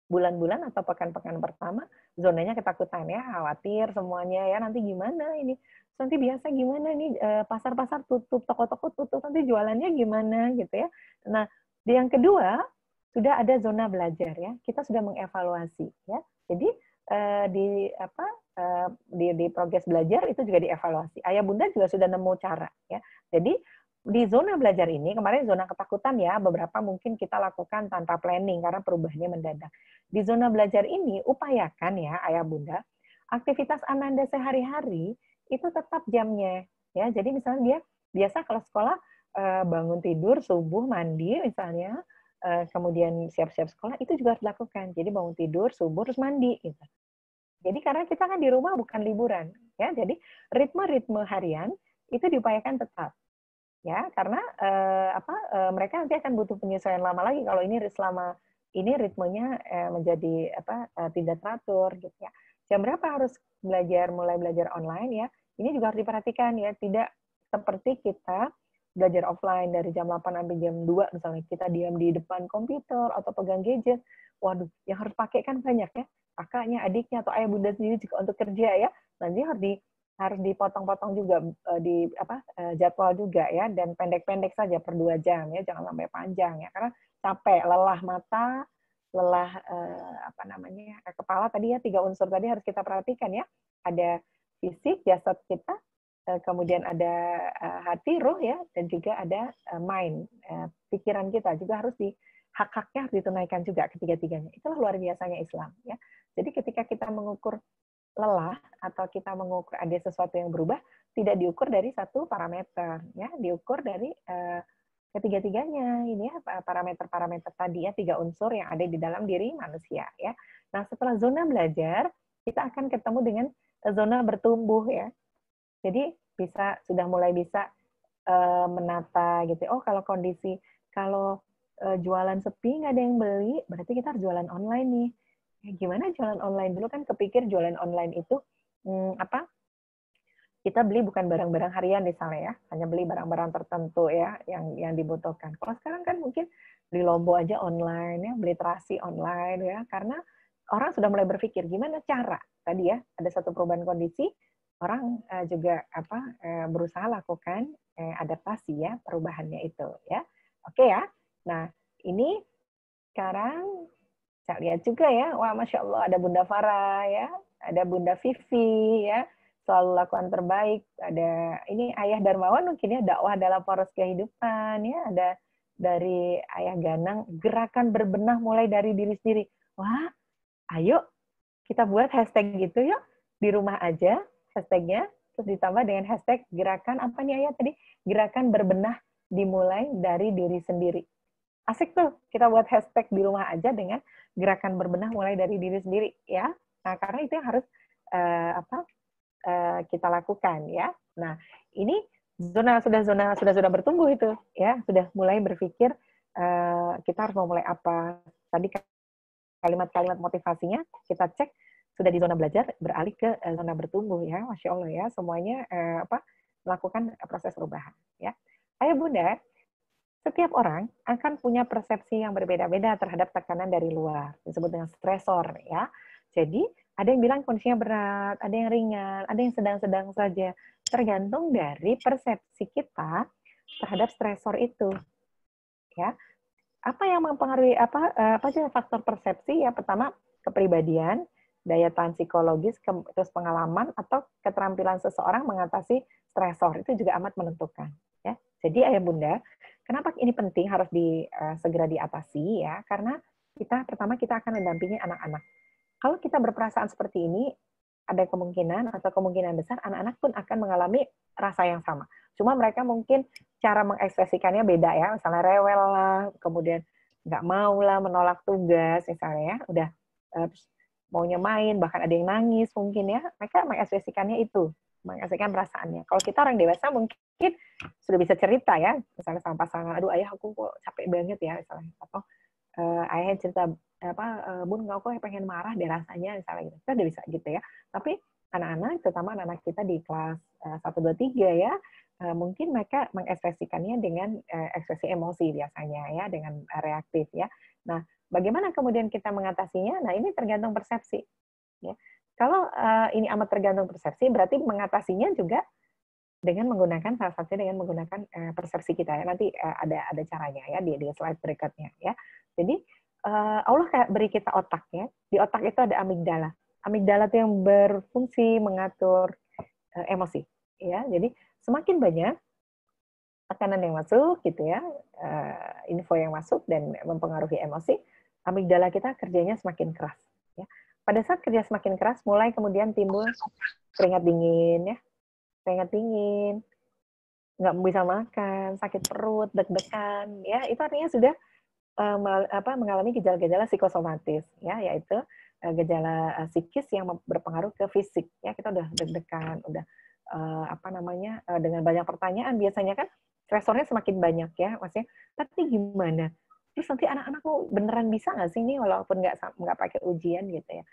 bulan-bulan atau pekan-pekan pertama zonanya ketakutan ya, khawatir semuanya ya, nanti gimana ini, nanti biasa gimana nih, pasar-pasar tutup, toko-toko tutup, nanti jualannya gimana gitu ya. Nah, yang kedua sudah ada zona belajar ya, kita sudah mengevaluasi ya. Jadi di progres belajar itu juga dievaluasi. Ayah bunda juga sudah nemu cara ya. Jadi di zona belajar ini, kemarin zona ketakutan ya, beberapa mungkin kita lakukan tanpa planning karena perubahannya mendadak. Di zona belajar ini, upayakan ya ayah bunda, aktivitas Ananda sehari-hari itu tetap jamnya. Ya, jadi misalnya dia biasa kalau sekolah bangun tidur, subuh, mandi misalnya, kemudian siap-siap sekolah, itu juga harus dilakukan. Jadi bangun tidur, subuh, terus mandi. Gitu. Jadi karena kita kan di rumah bukan liburan. Ya, jadi ritme-ritme harian itu diupayakan tetap. Ya, karena mereka nanti akan butuh penyesuaian lama lagi kalau ini selama ini ritmenya menjadi tidak teratur gitu ya. Jam berapa harus mulai belajar online ya? Ini juga harus diperhatikan ya, tidak seperti kita belajar offline dari jam 8 sampai jam 2 misalnya, kita diam di depan komputer atau pegang gadget. Waduh, yang harus pakai kan banyak ya. Kakaknya, adiknya atau ayah bunda sendiri juga untuk kerja ya. Nanti harus dipotong-potong juga jadwal juga ya, dan pendek-pendek saja per 2 jam ya, jangan sampai panjang ya, karena capek, lelah mata, lelah kepala tadi ya, 3 unsur tadi harus kita perhatikan ya, ada fisik, jasad kita, kemudian ada hati, ruh ya, dan juga ada mind, pikiran kita juga harus hak-haknya harus ditunaikan juga ketiga-tiganya. Itulah luar biasanya Islam ya. Jadi ketika kita mengukur lelah atau kita mengukur ada sesuatu yang berubah, tidak diukur dari satu parameter ya, diukur dari ketiga-tiganya ini ya, parameter-parameter tadi ya, 3 unsur yang ada di dalam diri manusia ya. Nah, setelah zona belajar kita akan ketemu dengan zona bertumbuh ya. Jadi sudah mulai bisa menata gitu. Oh, kalau kondisi jualan sepi nggak ada yang beli, berarti kita harus jualan online nih. Ya, gimana jualan online? Dulu kan kepikir jualan online itu kita beli bukan barang-barang harian misalnya ya, hanya beli barang-barang tertentu ya yang dibutuhkan. Kalau sekarang kan mungkin beli lombok aja online ya, beli terasi online ya, karena orang sudah mulai berpikir gimana cara tadi ya, ada satu perubahan kondisi, orang juga berusaha lakukan adaptasi ya perubahannya itu ya. Oke ya. Nah, ini sekarang saya lihat juga ya, wah Masya Allah ada Bunda Farah ya, ada Bunda Vivi ya, selalu lakukan terbaik. Ada ini Ayah Darmawan mungkin ya, dakwah dalam poros kehidupan ya, ada dari Ayah Ganang, gerakan berbenah mulai dari diri sendiri. Wah, ayo kita buat hashtag gitu yuk, di rumah aja hashtagnya, terus ditambah dengan hashtag gerakan apa nih Ayah tadi? Gerakan berbenah dimulai dari diri sendiri. Asik tuh, kita buat hashtag di rumah aja dengan gerakan berbenah mulai dari diri sendiri ya. Nah, karena itu yang harus kita lakukan ya. Nah, ini sudah bertumbuh itu ya, sudah mulai berpikir kita harus mulai apa. Tadi kalimat-kalimat motivasinya kita cek sudah di zona belajar, beralih ke zona bertumbuh ya. Masya Allah ya, semuanya melakukan proses perubahan ya. Ayo Bunda, setiap orang akan punya persepsi yang berbeda-beda terhadap tekanan dari luar, disebut dengan stresor ya. Jadi ada yang bilang kondisinya berat, ada yang ringan, ada yang sedang-sedang saja, tergantung dari persepsi kita terhadap stresor itu. Ya, apa yang mempengaruhi apa sih faktor persepsi? Ya, pertama kepribadian, daya tahan psikologis, terus pengalaman atau keterampilan seseorang mengatasi stresor itu juga amat menentukan. Ya, jadi ayah bunda, kenapa ini penting harus segera diatasi ya? Karena pertama kita akan mendampingi anak-anak. Kalau kita berperasaan seperti ini, ada kemungkinan besar anak-anak pun akan mengalami rasa yang sama. Cuma mereka mungkin cara mengekspresikannya beda ya, misalnya rewel lah, kemudian nggak mau lah, menolak tugas misalnya ya, udah maunya main, bahkan ada yang nangis mungkin ya, mereka mengekspresikannya itu, mengekspresikan perasaannya. Kalau kita orang dewasa mungkin sudah bisa cerita ya, misalnya sama pasangan, aduh ayah aku kok capek banget ya, misalnya, atau ayah cerita bun aku pengen marah deh rasanya, misalnya gitu, kita udah bisa gitu ya. Tapi anak-anak, terutama anak-anak kita di kelas 1, 2, 3 ya, mungkin mereka mengekspresikannya dengan ekspresi emosi biasanya ya, dengan reaktif ya. Nah, bagaimana kemudian kita mengatasinya? Nah, ini tergantung persepsi. Ya. Kalau ini amat tergantung persepsi, berarti mengatasinya juga dengan menggunakan salah satunya dengan menggunakan persepsi kita ya. Nanti ada caranya ya di slide berikutnya ya. Jadi Allah kayak beri kita otak ya. Di otak itu ada amigdala. Amigdala itu yang berfungsi mengatur emosi ya. Jadi semakin banyak tekanan yang masuk gitu ya, info yang masuk dan mempengaruhi emosi, amigdala kita kerjanya semakin keras ya. Pada saat kerja semakin keras, mulai kemudian timbul keringat dingin ya, keringat dingin, nggak bisa makan, sakit perut, deg-degan ya, itu artinya sudah mengalami gejala-gejala psikosomatis ya, yaitu gejala psikis yang berpengaruh ke fisik ya. Kita udah deg-degan, udah dengan banyak pertanyaan, biasanya kan stresornya semakin banyak ya, maksudnya tapi gimana, terus nanti anak-anakku beneran bisa nggak sih ini walaupun nggak pakai ujian gitu ya,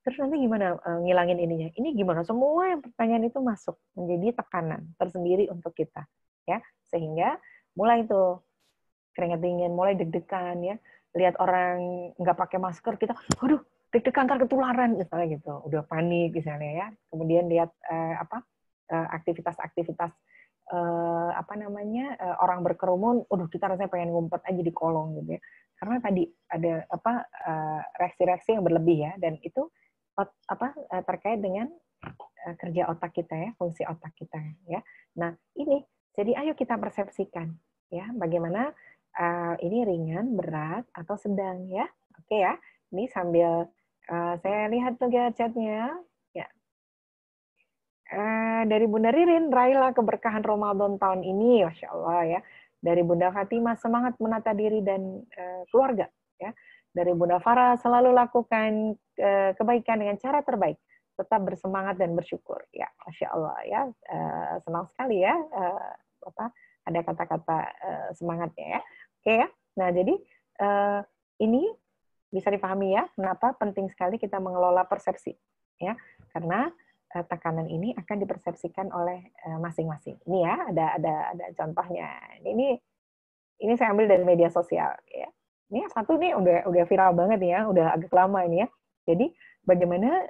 terus nanti gimana ngilangin ininya, ini gimana, semua yang pertanyaan itu masuk menjadi tekanan tersendiri untuk kita ya, sehingga mulai tuh keringat dingin, mulai deg-degan ya, lihat orang nggak pakai masker kita, waduh deg-degan ntar ketularan misalnya gitu, udah panik misalnya ya, kemudian lihat aktivitas-aktivitas orang berkerumun, kita rasanya pengen ngumpet aja di kolong gitu ya, karena tadi ada reaksi-reaksi yang berlebih ya, dan itu terkait dengan kerja otak kita ya, fungsi otak kita ya. Nah ini, jadi ayo kita persepsikan ya, bagaimana ini ringan, berat, atau sedang ya. Oke ya, ini sambil saya lihat juga chatnya. Dari Bunda Ririn, raihlah keberkahan Ramadan tahun ini, Masya Allah ya. Dari Bunda Fatimah, semangat menata diri dan keluarga. Ya. Dari Bunda Farah, selalu lakukan kebaikan dengan cara terbaik. Tetap bersemangat dan bersyukur. Ya, Masya Allah ya. Senang sekali ya. Ada kata-kata semangatnya ya. Oke ya. Nah, jadi ini bisa dipahami ya, kenapa penting sekali kita mengelola persepsi. Ya, karena tekanan ini akan dipersepsikan oleh masing-masing. Ini ya, ada contohnya. Ini saya ambil dari media sosial ya. Ini satu nih udah viral banget ya, udah agak lama ini ya. Jadi bagaimana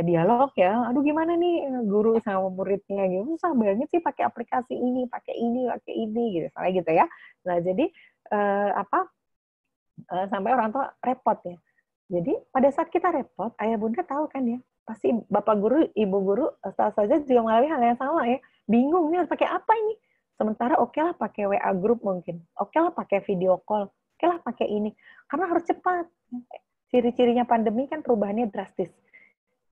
dialog ya, aduh gimana nih guru sama muridnya gitu, susah banget sih pakai aplikasi ini, pakai ini gitu, soalnya gitu ya. Nah jadi sampai orang tua repot ya. Jadi pada saat kita repot, ayah bunda tahu kan ya, pasti bapak guru, ibu guru, saja juga mengalami hal yang sama ya. Bingung nih harus pakai apa ini. Sementara oke lah pakai WA group mungkin, oke lah pakai video call, oke lah pakai ini. Karena harus cepat. Ciri-cirinya pandemi kan perubahannya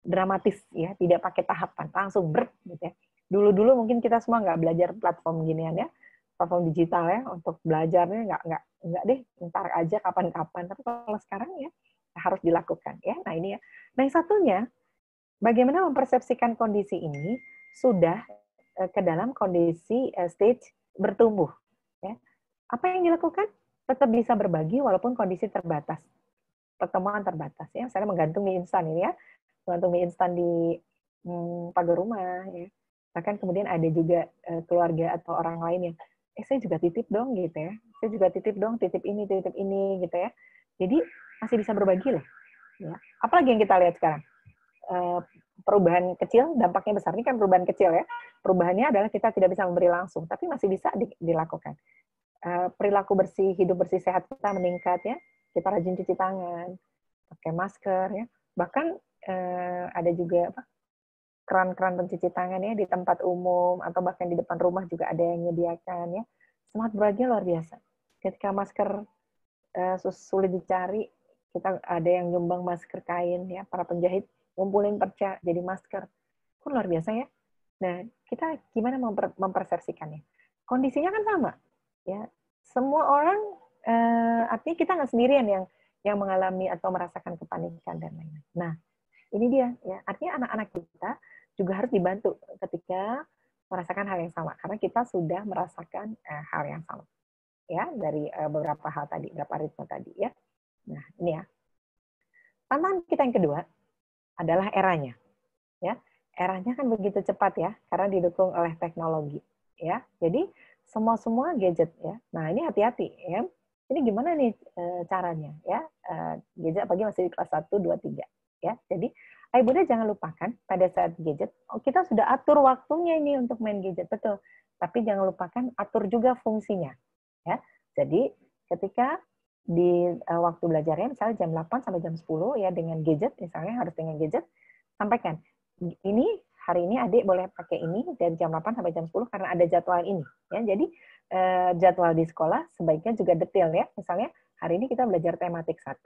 dramatis ya, tidak pakai tahapan, langsung gitu ya. Dulu-dulu mungkin kita semua nggak belajar platform ginian ya, platform digital ya, untuk belajarnya nggak deh, ntar aja kapan-kapan. Tapi kalau sekarang ya harus dilakukan ya. Nah ini ya. Nah yang satunya, bagaimana mempersepsikan kondisi ini sudah ke dalam kondisi stage bertumbuh. Ya. Apa yang dilakukan? Tetap bisa berbagi walaupun kondisi terbatas, pertemuan terbatas ya. Misalnya menggantung mie instan ini ya, menggantung mie instan di pagar rumah ya. Bahkan kemudian ada juga keluarga atau orang lain yang saya juga titip dong gitu ya. Saya juga titip dong, titip ini gitu ya. Jadi masih bisa berbagi loh. Ya. Apalagi yang kita lihat sekarang. Perubahan kecil, dampaknya besar. Ini kan perubahan kecil ya. Perubahannya adalah kita tidak bisa memberi langsung, tapi masih bisa dilakukan. Perilaku bersih, hidup bersih sehat kita meningkat ya. Kita rajin cuci tangan, pakai masker ya. Bahkan ada juga keran-keran pencuci tangan ya di tempat umum atau bahkan di depan rumah juga ada yang menyediakan ya. Semangat berbagi luar biasa. Ketika masker sulit dicari, kita ada yang nyumbang masker kain ya, para penjahit ngumpulin perca jadi masker. Itu luar biasa ya. Nah, kita gimana mempersepsikannya? Kondisinya kan sama ya. Semua orang artinya kita nggak sendirian yang mengalami atau merasakan kepanikan dan lain-lain. Nah, ini dia ya. Artinya anak-anak kita juga harus dibantu ketika merasakan hal yang sama karena kita sudah merasakan hal yang sama. Ya, dari beberapa hal tadi, beberapa ritme tadi ya. Nah, ini ya. Tantangan kita yang kedua adalah eranya. Ya. Eranya kan begitu cepat ya karena didukung oleh teknologi ya. Jadi semua gadget ya. Nah, ini hati-hati ya. Ini gimana nih caranya ya? Gadget apalagi masih di kelas 1, 2, 3 ya. Jadi ayah bunda jangan lupakan pada saat gadget, kita sudah atur waktunya ini untuk main gadget, betul. Tapi jangan lupakan atur juga fungsinya ya. Jadi ketika di waktu belajarnya misalnya jam 8 sampai jam 10 ya dengan gadget, misalnya harus dengan gadget, sampaikan ini hari ini adik boleh pakai ini dari jam 8 sampai jam 10 karena ada jadwal ini ya. Jadi jadwal di sekolah sebaiknya juga detail ya. Misalnya hari ini kita belajar tematik 1,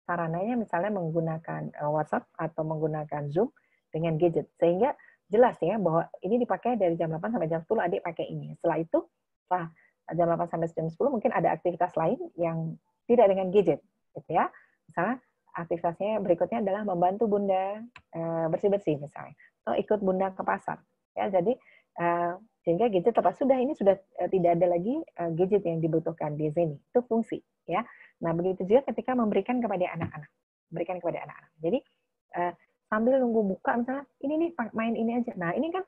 sarananya misalnya menggunakan WhatsApp atau menggunakan Zoom dengan gadget sehingga jelas ya bahwa ini dipakai dari jam 8 sampai jam 10 adik pakai ini. Setelah itu setelah jam 8 sampai jam 10 mungkin ada aktivitas lain yang tidak dengan gadget gitu ya. Misalnya aktivitasnya berikutnya adalah membantu bunda bersih-bersih misalnya atau ikut bunda ke pasar ya. Jadi sehingga gadget tepat sudah ini sudah tidak ada lagi gadget yang dibutuhkan di sini. Itu fungsi ya. Nah, begitu juga ketika memberikan kepada anak-anak. Berikan kepada anak-anak. Jadi sambil nunggu buka misalnya ini nih main ini aja. Nah, ini kan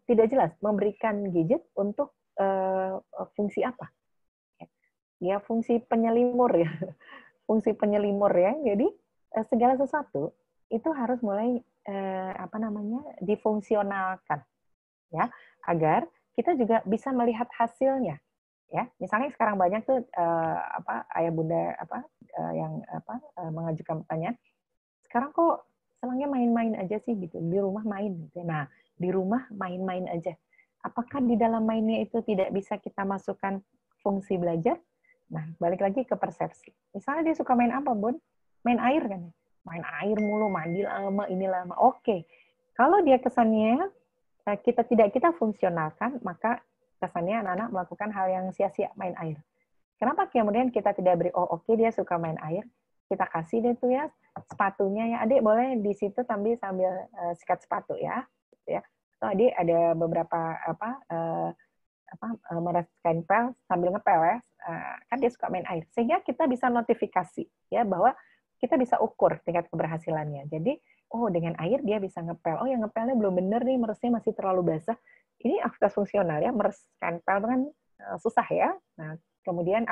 tidak jelas memberikan gadget untuk fungsi apa. Ya, fungsi penyelimur ya. Fungsi penyelimur ya. Jadi segala sesuatu itu harus mulai difungsionalkan ya, agar kita juga bisa melihat hasilnya ya. Misalnya sekarang banyak tuh ayah bunda mengajukan pertanyaan, sekarang kok selangnya main-main aja sih gitu, di rumah main gitu. Nah, di rumah main-main aja, apakah di dalam mainnya itu tidak bisa kita masukkan fungsi belajar? Nah, balik lagi ke persepsi. Misalnya dia suka main apa, Bun? Main air kan? Main air mulu, mandi lama, ini lama. Oke. Kalau dia kesannya kita fungsionalkan, maka kesannya anak-anak melakukan hal yang sia-sia main air. Kenapa kemudian kita tidak beri, oke, dia suka main air, kita kasih deh tuh ya sepatunya ya, adik boleh di situ sambil sikat sepatu ya. Atau adik ada beberapa meres kain pel sambil ngepel ya, kan dia suka main air, sehingga kita bisa notifikasi ya bahwa kita bisa ukur tingkat keberhasilannya. Jadi dengan air dia bisa ngepel. Yang ngepelnya belum bener nih, meresnya masih terlalu basah. Ini aktivitas fungsional ya, meres kain pel kan susah ya. Nah, kemudian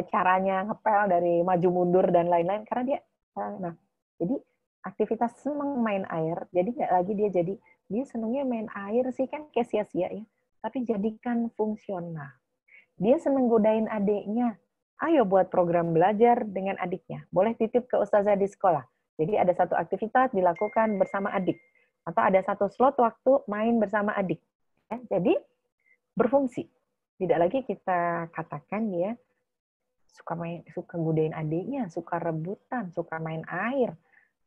caranya ngepel dari maju mundur dan lain-lain karena dia jadi aktivitas senang main air. Jadi nggak lagi dia senangnya main air sih kan kayak sia-sia ya. Tapi jadikan fungsional. Dia seneng godain adiknya. Ayo buat program belajar dengan adiknya. Boleh titip ke ustazah di sekolah. Jadi ada satu aktivitas dilakukan bersama adik. Atau ada satu slot waktu main bersama adik. Ya, jadi berfungsi. Tidak lagi kita katakan dia suka godain adiknya, suka rebutan, suka main air,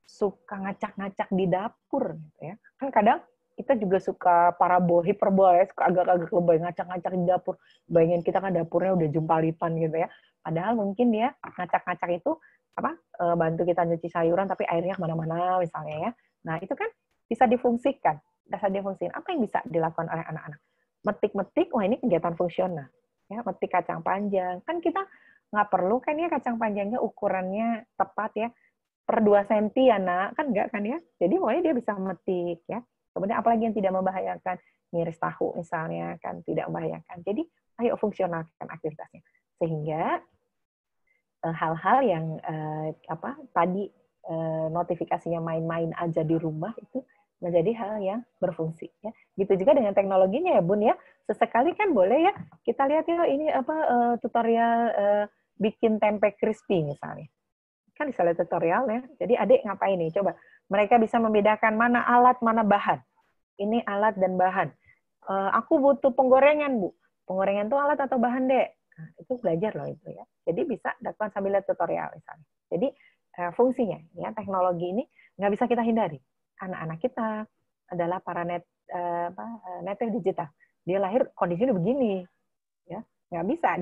suka ngacak-ngacak di dapur. Gitu ya. Kan kadang kita juga suka hiperbola ya, suka agak-agak lebay, ngacak-ngacak di dapur. Bayangin kita kan dapurnya udah jumpalitan gitu ya. Padahal mungkin dia ngacak-ngacak itu bantu kita nyuci sayuran tapi airnya kemana-mana misalnya ya. Nah itu kan bisa difungsikan. Apa yang bisa dilakukan oleh anak-anak? Metik-metik, wah ini kegiatan fungsional. Ya, metik kacang panjang. Kan kita nggak perlu kan ya kacang panjangnya ukurannya tepat ya. Per 2 cm ya nak, kan enggak kan ya. Jadi pokoknya dia bisa metik ya. Kemudian apalagi yang tidak membahayakan, ngiris tahu misalnya kan tidak membahayakan. Jadi ayo fungsionalkan aktivitasnya. Sehingga hal-hal yang tadi notifikasinya main-main aja di rumah itu menjadi hal yang berfungsi ya. Gitu juga dengan teknologinya ya Bun ya. Sesekali kan boleh ya kita lihat ya ini tutorial bikin tempe crispy misalnya. Kan bisa lihat tutorial ya. Jadi adik ngapain nih? Coba mereka bisa membedakan mana alat, mana bahan. Ini alat dan bahan. Aku butuh penggorengan, Bu. Penggorengan itu alat atau bahan, Dek? Nah, itu belajar loh itu ya. Jadi bisa dapat sambil lihat tutorial misalnya. Jadi fungsinya ya teknologi ini nggak bisa kita hindari. Anak-anak kita adalah para native digital. Dia lahir kondisinya begini, ya nggak bisa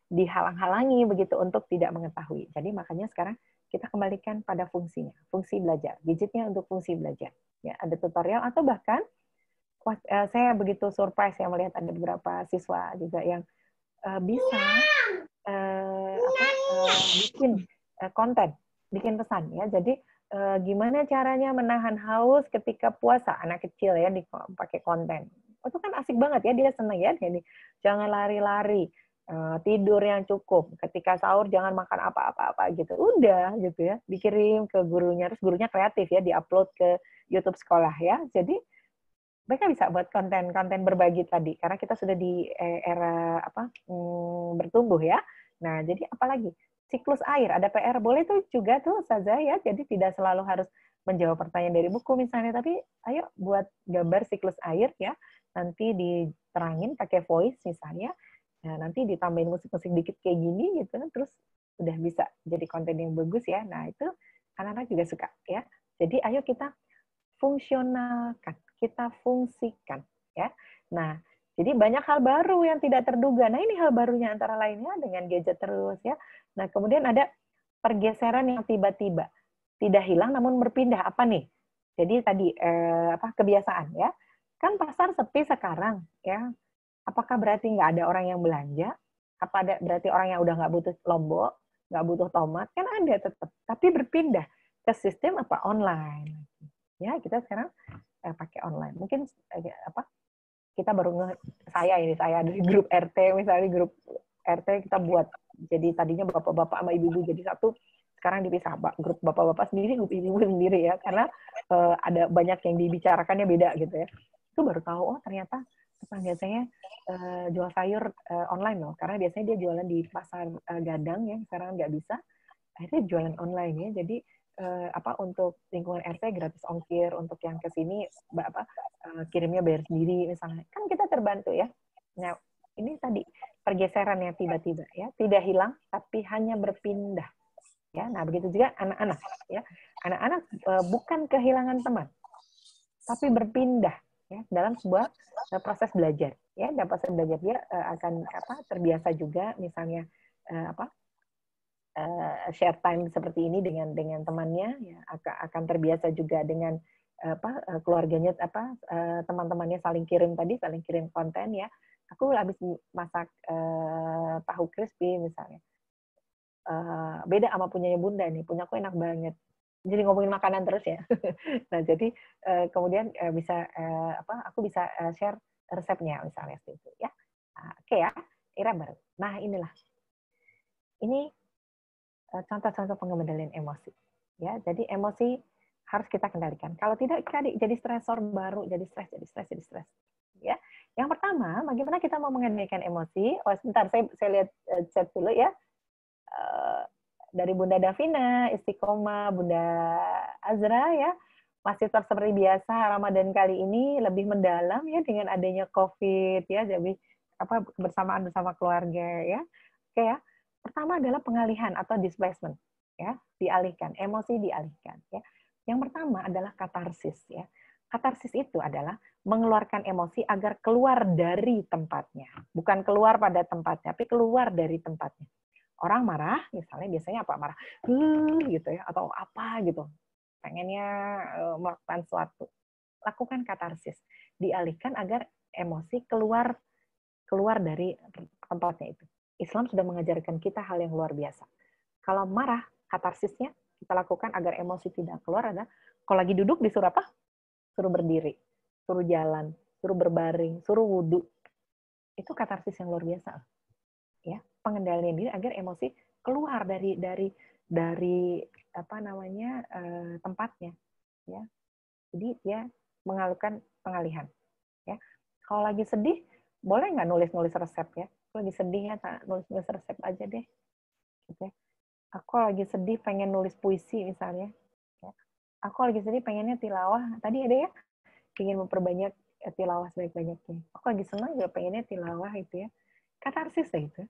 dihalang-halangi begitu untuk tidak mengetahui. Jadi makanya sekarang kita kembalikan pada fungsinya, fungsi belajar. Gadgetnya untuk fungsi belajar. Ya, ada tutorial atau bahkan saya begitu surprise ya melihat ada beberapa siswa juga yang bisa bikin konten, bikin pesan ya. Jadi gimana caranya menahan haus ketika puasa, anak kecil ya dipakai konten. Itu kan asik banget ya, dia senang ya. Jadi jangan lari-lari, tidur yang cukup. Ketika sahur jangan makan apa-apa gitu. Udah gitu ya, dikirim ke gurunya, terus gurunya kreatif ya, diupload ke YouTube sekolah ya. Jadi mereka bisa buat konten-konten berbagi tadi, karena kita sudah di era bertumbuh ya. Nah, jadi apalagi siklus air, ada PR boleh tuh juga tuh saja ya. Jadi tidak selalu harus menjawab pertanyaan dari buku misalnya, tapi ayo buat gambar siklus air ya. Nanti diterangin pakai voice misalnya. Nah, nanti ditambahin musik-musik dikit kayak gini gitu, terus udah bisa jadi konten yang bagus ya. Nah, itu anak-anak juga suka ya. Jadi ayo kita fungsionalkan, kita fungsikan ya. Nah, jadi banyak hal baru yang tidak terduga. Nah, ini hal barunya antara lainnya dengan gadget terus ya. Nah, kemudian ada pergeseran yang tiba-tiba. Tidak hilang namun berpindah. Apa nih? Jadi tadi kebiasaan ya. Kan pasar sepi sekarang ya. Apakah berarti nggak ada orang yang belanja? Apa ada berarti orang yang udah nggak butuh lombok, nggak butuh tomat? Kan ada tetap. Tapi berpindah ke sistem online. Ya, kita sekarang pakai online. Mungkin kita baru saya dari grup RT misalnya, grup RT kita buat. Jadi tadinya bapak-bapak sama ibu-ibu jadi satu, sekarang dipisah, grup bapak-bapak sendiri, grup ibu-ibu sendiri ya, karena ada banyak yang dibicarakannya beda gitu ya. Itu baru tahu, oh ternyata tetangga saya jual sayur online loh, karena biasanya dia jualan di pasar Gadang ya, sekarang nggak bisa, akhirnya jualan online ya. Jadi untuk lingkungan RT gratis ongkir, untuk yang ke sini kirimnya bayar sendiri misalnya. Kan kita terbantu ya. Nah, ini tadi pergeseran yang tiba-tiba ya, tidak hilang tapi hanya berpindah. Ya, nah begitu juga anak-anak ya. Anak-anak bukan kehilangan teman, tapi berpindah ya dalam sebuah proses belajar ya. Dalam proses belajar dia akan terbiasa juga misalnya share time seperti ini dengan temannya ya, akan terbiasa juga dengan keluarganya teman-temannya saling kirim konten ya. Aku habis masak tahu crispy misalnya, beda sama punyanya Bunda nih, punyaku enak banget. Jadi ngomongin makanan terus ya. Nah, jadi kemudian aku bisa share resepnya misalnya seperti itu ya. Oke ya, era baru. Nah, ini contoh-contoh pengendalian emosi. Ya, jadi emosi harus kita kendalikan. Kalau tidak, jadi stresor baru, jadi stres. Ya, yang pertama, bagaimana kita mau mengendalikan emosi? Oh, sebentar, saya lihat chat dulu ya. Dari Bunda Davina, Istiqomah, Bunda Azra ya, masih tetap seperti biasa. Ramadan kali ini lebih mendalam ya dengan adanya COVID ya, jadi kebersamaan bersama keluarga ya. Oke ya. Pertama adalah pengalihan atau displacement ya, dialihkan, emosi dialihkan ya. Yang pertama adalah katarsis ya. Katarsis itu adalah mengeluarkan emosi agar keluar dari tempatnya, bukan keluar pada tempatnya, tapi keluar dari tempatnya. Orang marah, misalnya biasanya marah, gitu ya, atau apa gitu, pengennya melakukan sesuatu. Lakukan katarsis, dialihkan agar emosi keluar dari tempatnya itu. Islam sudah mengajarkan kita hal yang luar biasa. Kalau marah, katarsisnya kita lakukan agar emosi tidak keluar adalah kalau lagi duduk disuruh apa? Suruh berdiri, suruh jalan, suruh berbaring, suruh wudhu. Itu katarsis yang luar biasa. Ya, pengendalian diri agar emosi keluar dari tempatnya. Ya, jadi dia mengalukan pengalihan. Ya, kalau lagi sedih boleh nggak nulis resep ya? Aku lagi sedih ya, nulis resep aja deh. Gitu. Aku lagi sedih pengen nulis puisi misalnya. Ya. Aku lagi sedih pengennya tilawah. Tadi ada ya, ingin memperbanyak tilawah sebanyak-banyaknya. Aku lagi senang juga pengennya tilawah itu ya. Katarsis ya itu.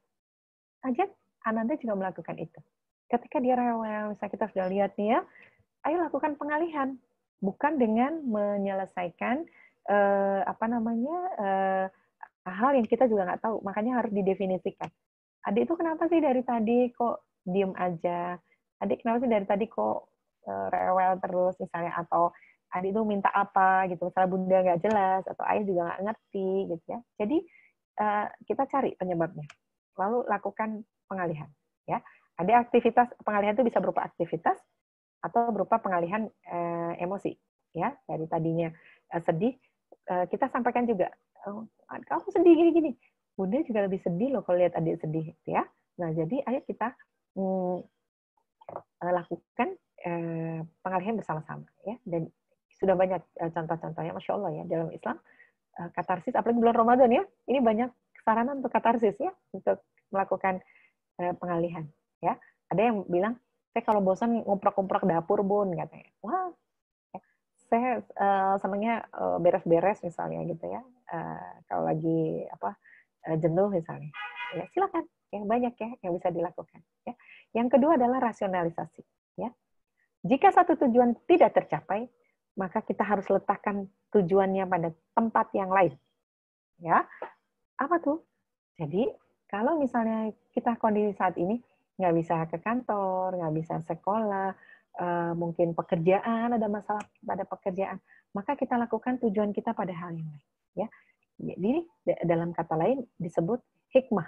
Ajak Ananda juga melakukan itu. Ketika dia rewel, misalnya kita sudah lihat nih ya, ayo lakukan pengalihan. Bukan dengan menyelesaikan hal yang kita juga nggak tahu. Makanya harus didefinisikan. Adik itu kenapa sih dari tadi kok diem aja? Adik kenapa sih dari tadi kok rewel terus misalnya, atau adik itu minta apa gitu, misalnya bunda nggak jelas atau ayah juga nggak ngerti gitu ya. Jadi kita cari penyebabnya, lalu lakukan pengalihan ya. Ada aktivitas pengalihan itu bisa berupa aktivitas atau berupa pengalihan emosi ya. Dari tadinya sedih, kita sampaikan juga, kamu sedih gini-gini, bunda juga lebih sedih loh kalau lihat adik sedih ya. Nah jadi ayo kita lakukan pengalihan bersama-sama ya. Dan sudah banyak contoh-contohnya, Masya Allah ya, dalam Islam katarsis, apalagi bulan Ramadan ya, ini banyak saranan untuk katarsis ya, untuk melakukan pengalihan ya. Ada yang bilang, saya kalau bosan ngumprak-ngumprak dapur bun, katanya. Wah, saya senangnya beres-beres misalnya gitu ya, kalau lagi jenuh misalnya, ya silakan, yang banyak ya yang bisa dilakukan ya. Yang kedua adalah rasionalisasi ya. Jika satu tujuan tidak tercapai, maka kita harus letakkan tujuannya pada tempat yang lain ya. Apa tuh? Jadi kalau misalnya kita kondisi saat ini nggak bisa ke kantor, nggak bisa sekolah, mungkin pekerjaan, ada masalah pada pekerjaan, maka kita lakukan tujuan kita pada hal yang lain ya. Jadi dalam kata lain disebut hikmah.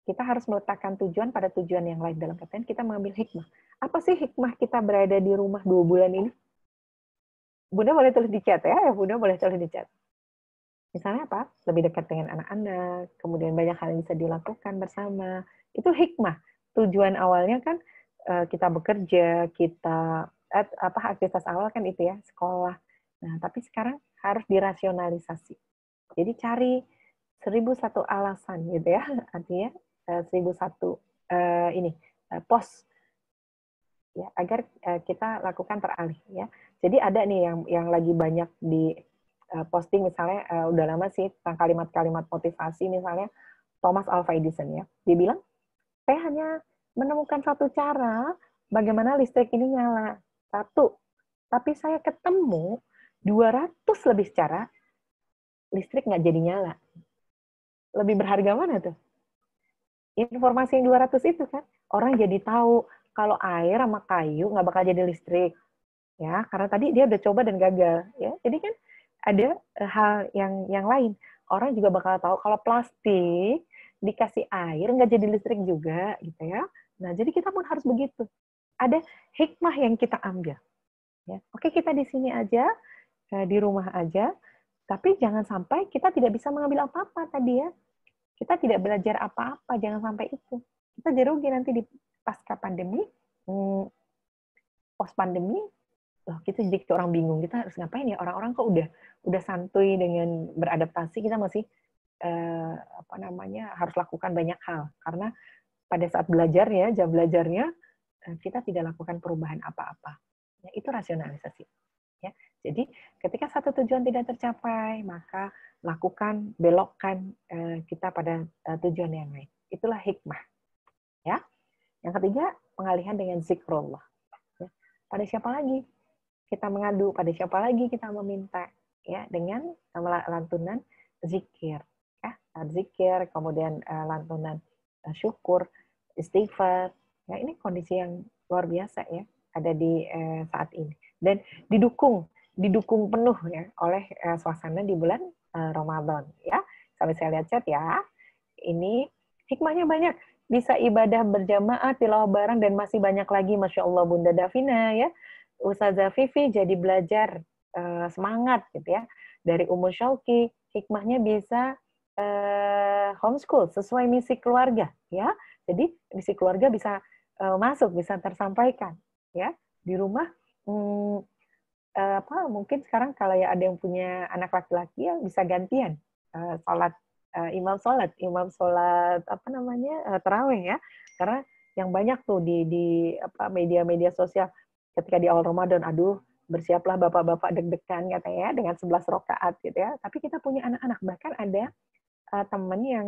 Kita harus meletakkan tujuan pada tujuan yang lain. Dalam kata lain kita mengambil hikmah. Apa sih hikmah kita berada di rumah 2 bulan ini? Bunda boleh tulis di chat ya, Bunda boleh tulis di chat. Misalnya apa? Lebih dekat dengan anak-anak, kemudian banyak hal yang bisa dilakukan bersama. Itu hikmah. Tujuan awalnya kan kita bekerja, kita aktivitas awal kan itu ya, sekolah. Nah, tapi sekarang harus dirasionalisasi. Jadi cari 1001 alasan gitu ya, artinya 1001 pos ya, agar kita lakukan teralih ya. Jadi ada nih yang lagi banyak di posting misalnya, udah lama sih tentang kalimat-kalimat motivasi, misalnya Thomas Alva Edison ya. Dia bilang, saya hanya menemukan satu cara bagaimana listrik ini nyala. Satu. Tapi saya ketemu 200 lebih cara listrik nggak jadi nyala. Lebih berharga mana tuh? Informasi yang 200 itu kan. Orang jadi tahu kalau air sama kayu nggak bakal jadi listrik. Ya, karena tadi dia udah coba dan gagal. Ya, jadi kan ada hal yang lain. Orang juga bakal tahu kalau plastik dikasih air nggak jadi listrik juga, gitu ya. Nah, jadi kita pun harus begitu. Ada hikmah yang kita ambil. Ya, oke, kita di sini aja, di rumah aja, tapi jangan sampai kita tidak bisa mengambil apa-apa tadi ya. Kita tidak belajar apa-apa, jangan sampai itu. Kita jadi rugi nanti di pasca pandemi, post pandemi. Loh, kita jadi orang bingung, kita harus ngapain ya? Orang-orang kok udah santuy dengan beradaptasi, kita masih harus lakukan banyak hal. Karena pada saat belajarnya, jam belajarnya, kita tidak lakukan perubahan apa-apa. Ya, itu rasionalisasi. Ya. Jadi ketika satu tujuan tidak tercapai, maka lakukan, belokkan kita pada tujuan yang lain. Itulah hikmah. Ya. Yang ketiga, pengalihan dengan zikrullah. Ya. Pada siapa lagi kita mengadu, pada siapa lagi kita meminta, ya, dengan lantunan zikir, ya, zikir, kemudian lantunan syukur, istighfar. Ya, ini kondisi yang luar biasa ya, ada di saat ini, dan didukung penuh ya oleh suasana di bulan Ramadan ya. Sampai saya lihat chat ya, ini hikmahnya banyak, bisa ibadah berjamaah, tilawah bareng, dan masih banyak lagi. Masya Allah Bunda Davina ya, Ustazah Vivi jadi belajar semangat gitu ya. Dari Ummu Syauqi, hikmahnya bisa homeschool sesuai misi keluarga ya. Jadi misi keluarga bisa masuk, bisa tersampaikan ya di rumah. Mungkin sekarang kalau ya ada yang punya anak laki-laki ya bisa gantian sholat, imam sholat tarawih ya. Karena yang banyak tuh di media-media sosial ketika di awal Ramadan, aduh bersiaplah bapak-bapak deg-degan katanya dengan 11 rakaat gitu ya. Tapi kita punya anak-anak, bahkan ada teman yang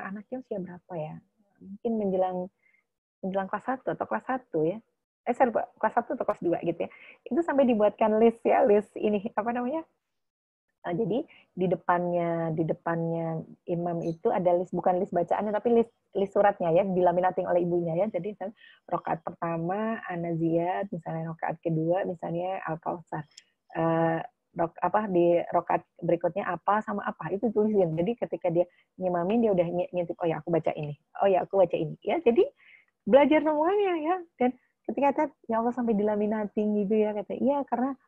anaknya usia berapa ya? Mungkin menjelang kelas 1 atau kelas 1 ya. Kelas 1 atau kelas 2 gitu ya. Itu sampai dibuatkan list ya, list ini Jadi di depannya imam itu ada list, bukan list bacaannya tapi list suratnya ya, dilaminating oleh ibunya ya. Jadi rakaat pertama An-Naziat, misalnya rakaat kedua misalnya Al-Kautsar. Di rakaat berikutnya apa sama apa itu tulisin. Jadi ketika dia ngimamin dia udah ngintip, oh ya aku baca ini. Oh ya aku baca ini. Ya, jadi belajar semuanya ya. Dan ketika ya Allah sampai dilaminating gitu ya, kata iya karena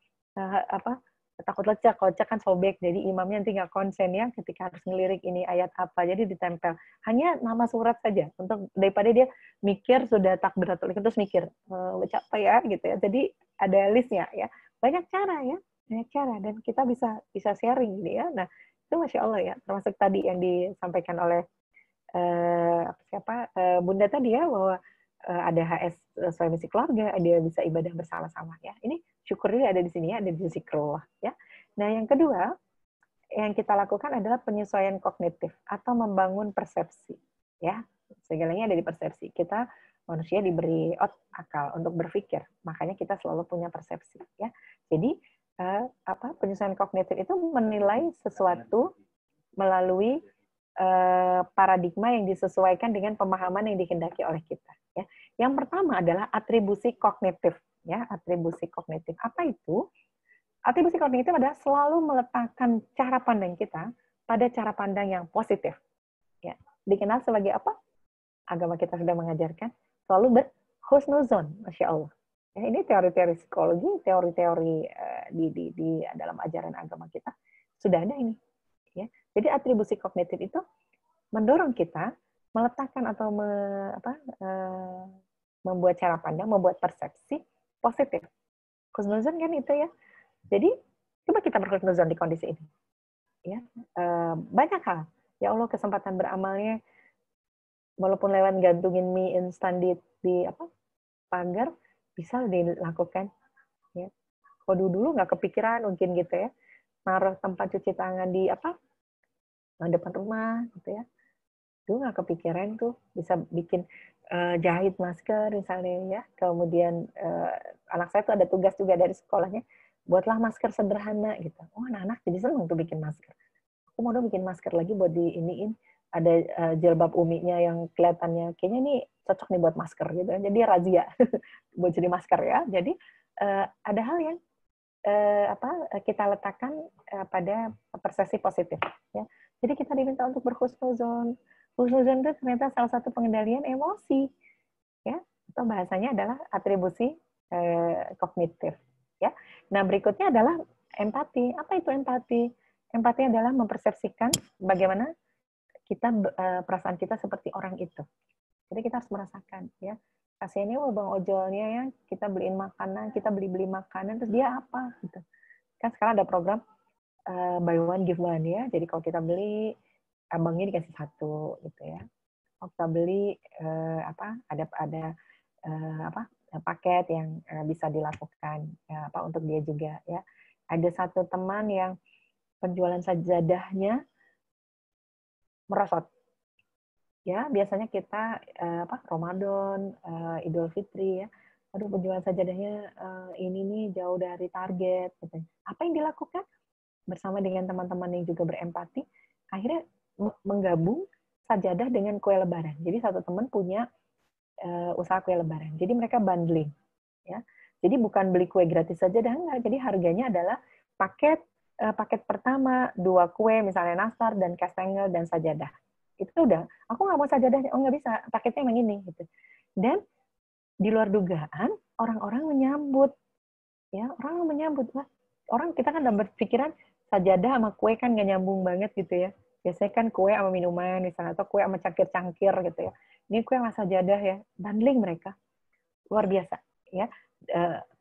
takut lecak, kalau lecak kan sobek, jadi imamnya nanti nggak konsen ya ketika harus ngelirik ini ayat apa, jadi ditempel hanya nama surat saja untuk daripada dia mikir sudah takbiratul ihram terus mikir baca apa ya gitu ya. Jadi ada listnya ya, banyak cara dan kita bisa sharing gitu ya. Nah itu Masya Allah ya, termasuk tadi yang disampaikan oleh Bunda tadi ya, bahwa ada HS sesuai misi keluarga, dia bisa ibadah bersama-sama ya. Ini syukurnya ada di sini ya, ada di zikrullah ya. Nah, yang kedua yang kita lakukan adalah penyesuaian kognitif atau membangun persepsi ya. Segalanya ada di persepsi. Kita manusia diberi akal untuk berpikir, makanya kita selalu punya persepsi ya. Jadi penyesuaian kognitif itu menilai sesuatu melalui paradigma yang disesuaikan dengan pemahaman yang dikehendaki oleh kita ya. Yang pertama adalah atribusi kognitif ya, atribusi kognitif. Apa itu? Atribusi kognitif adalah selalu meletakkan cara pandang kita pada cara pandang yang positif ya. Dikenal sebagai apa? Agama kita sudah mengajarkan selalu berhusnuzon, Masya Allah. Ya, ini teori-teori psikologi, teori-teori di dalam ajaran agama kita sudah ada ini. Ya. Jadi atribusi kognitif itu mendorong kita meletakkan atau membuat cara pandang, membuat persepsi positif. Husnuzon kan itu ya. Jadi coba kita berhusnuzon di kondisi ini. Ya, banyak hal. Ya Allah, kesempatan beramalnya walaupun lewat gantungin mie instan di pagar bisa dilakukan. Ya. Kalau dulu nggak kepikiran mungkin gitu ya. Naruh tempat cuci tangan di depan rumah gitu ya. Dulu nggak kepikiran tuh bisa bikin jahit masker misalnya ya. Kemudian anak saya tuh ada tugas juga dari sekolahnya, buatlah masker sederhana gitu. Oh, anak-anak jadi seneng tuh bikin masker. Aku mau dong bikin masker lagi buat diiniin. Ada jilbab uminya yang kelihatannya kayaknya ini cocok nih buat masker gitu. Jadi razia buat jadi masker ya. Jadi ada hal yang kita letakkan pada persepsi positif ya. Jadi kita diminta untuk berhusnuzon. Husnuzon itu ternyata salah satu pengendalian emosi ya, atau bahasanya adalah atribusi kognitif ya. Nah, berikutnya adalah empati. Apa itu empati? Empati adalah mempersepsikan bagaimana kita perasaan kita seperti orang itu. Jadi kita harus merasakan ya. Kasiannya bang ojolnya ya, kita beliin makanan, kita beli makanan, terus dia apa gitu. Kan sekarang ada program buy one give one ya. Jadi kalau kita beli, abangnya dikasih satu gitu ya. Kalau kita beli ada paket yang bisa dilakukan untuk dia juga ya. Ada satu teman yang penjualan sajadahnya merosot. Ya, biasanya kita Ramadan, Idul Fitri ya. Aduh, penjualan sajadahnya ini nih jauh dari target gitu. Apa yang dilakukan? Bersama dengan teman-teman yang juga berempati, akhirnya menggabung sajadah dengan kue lebaran. Jadi satu teman punya usaha kue lebaran. Jadi mereka bundling ya. Jadi bukan beli kue gratis sajadah, enggak. Jadi harganya adalah paket pertama 2 kue misalnya nastar dan kastengel dan sajadah. Itu udah, aku nggak mau sajadahnya, oh nggak bisa, paketnya emang ini gitu. Dan di luar dugaan orang-orang menyambut ya, orang menyambut. Wah, orang kita kan udah berpikiran sajadah sama kue kan nggak nyambung banget gitu ya. Biasanya kan kue sama minuman misalnya, atau kue sama cangkir-cangkir gitu ya. Ini kue sama sajadah ya, bundling mereka. Luar biasa ya.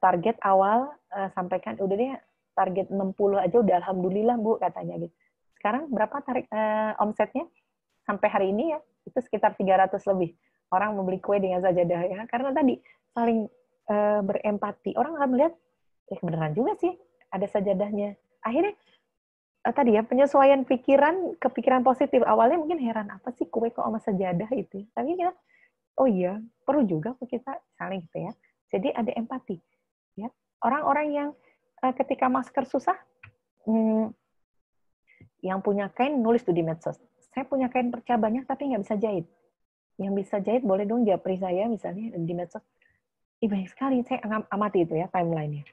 Target awal sampaikan, udah deh target 60 aja udah alhamdulillah Bu katanya gitu. Sekarang berapa omsetnya? Sampai hari ini ya, itu sekitar 300 lebih. Orang membeli kue dengan sajadah ya. Karena tadi saling berempati. Orang akan melihat, beneran juga sih ada sajadahnya. Akhirnya tadi ya, penyesuaian kepikiran positif. Awalnya mungkin heran, apa sih kue kok sama sajadah itu. Tapi kita, oh iya, perlu juga kita saling gitu ya. Jadi ada empati. Ya. Orang-orang yang ketika masker susah, Yang punya kain nulis tuh di medsos. Saya punya kain perca banyak tapi nggak bisa jahit. Yang bisa jahit boleh dong japri saya misalnya di medsos. Banyak sekali, saya amati itu ya timeline-nya.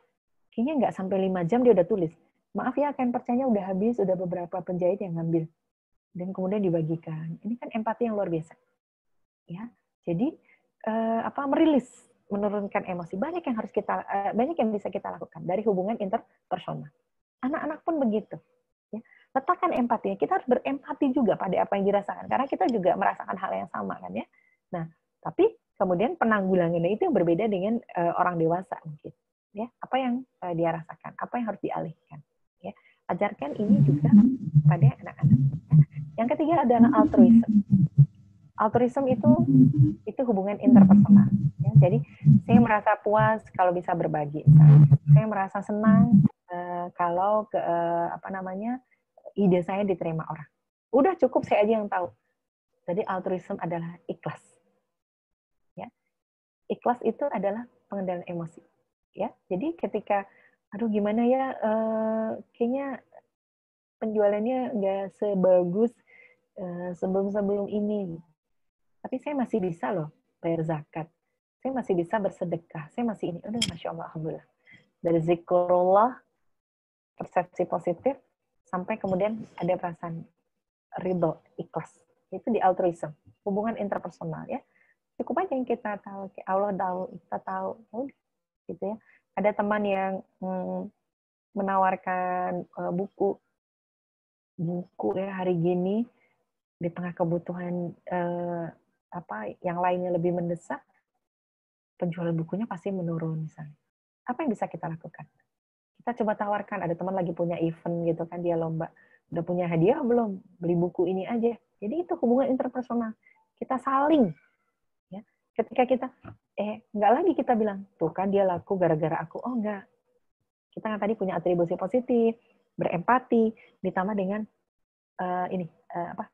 Kayaknya nggak sampai 5 jam dia udah tulis. Maaf ya, kain percanya udah habis, udah beberapa penjahit yang ngambil. Dan kemudian dibagikan. Ini kan empati yang luar biasa. Ya, jadi merilis, menurunkan emosi. Banyak yang bisa kita lakukan dari hubungan interpersonal. Anak-anak pun begitu. Ya. Letakkan empatinya. Kita harus berempati juga pada apa yang dirasakan. Karena kita juga merasakan hal yang sama kan ya. Nah, tapi kemudian penanggulangannya itu yang berbeda dengan orang dewasa mungkin. Ya, apa yang dia rasakan, apa yang harus dialihkan. Ya, ajarkan ini juga pada anak-anak. Ya. Yang ketiga adalah altruism. Altruism itu hubungan interpersonal. Ya. Jadi saya merasa puas kalau bisa berbagi. Saya merasa senang kalau ide saya diterima orang. Udah cukup saya aja yang tahu. Jadi altruism adalah ikhlas. Ya. Ikhlas itu adalah pengendalian emosi. Ya. Jadi ketika aduh gimana ya kayaknya penjualannya nggak sebagus sebelum ini. Tapi saya masih bisa loh bayar zakat. Saya masih bisa bersedekah. Saya masih ini. Udah, Masya Allah, Alhamdulillah. Dari zikrullah, persepsi positif, sampai kemudian ada perasaan ridho, ikhlas. Itu di altruism. Hubungan interpersonal ya. Cukup aja yang kita tahu. Allah tahu, kita tahu. Gitu ya. Ada teman yang menawarkan buku ya hari gini, di tengah kebutuhan yang lainnya lebih mendesak, penjualan bukunya pasti menurun misalnya. Apa yang bisa kita lakukan? Kita coba tawarkan, ada teman lagi punya event gitu kan, dia lomba, udah punya hadiah belum? Beli buku ini aja. Jadi itu hubungan interpersonal. Kita saling. Ya. Ketika kita, nggak lagi kita bilang, tuh kan dia laku gara-gara aku. Oh enggak. Kita kan tadi punya atribusi positif, berempati, ditambah dengan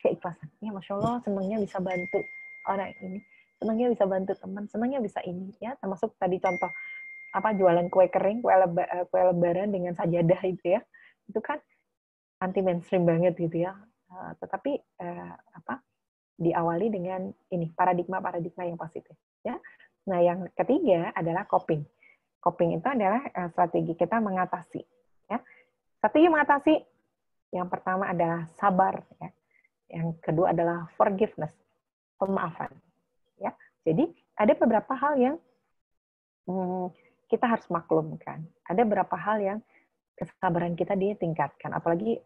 keikhlasan. Ya Masya Allah, senangnya bisa bantu orang ini, senangnya bisa bantu teman, senangnya bisa ini ya, termasuk tadi contoh jualan kue kering, kue lebaran dengan sajadah itu ya, itu kan anti mainstream banget gitu ya, tetapi diawali dengan ini paradigma yang positif ya. Nah yang ketiga adalah coping. Coping itu adalah strategi kita mengatasi ya. Strategi mengatasi yang pertama adalah sabar ya. Yang kedua adalah forgiveness, pemaafan. Ya, jadi ada beberapa hal yang kita harus maklumkan. Ada beberapa hal yang kesabaran kita ditingkatkan, apalagi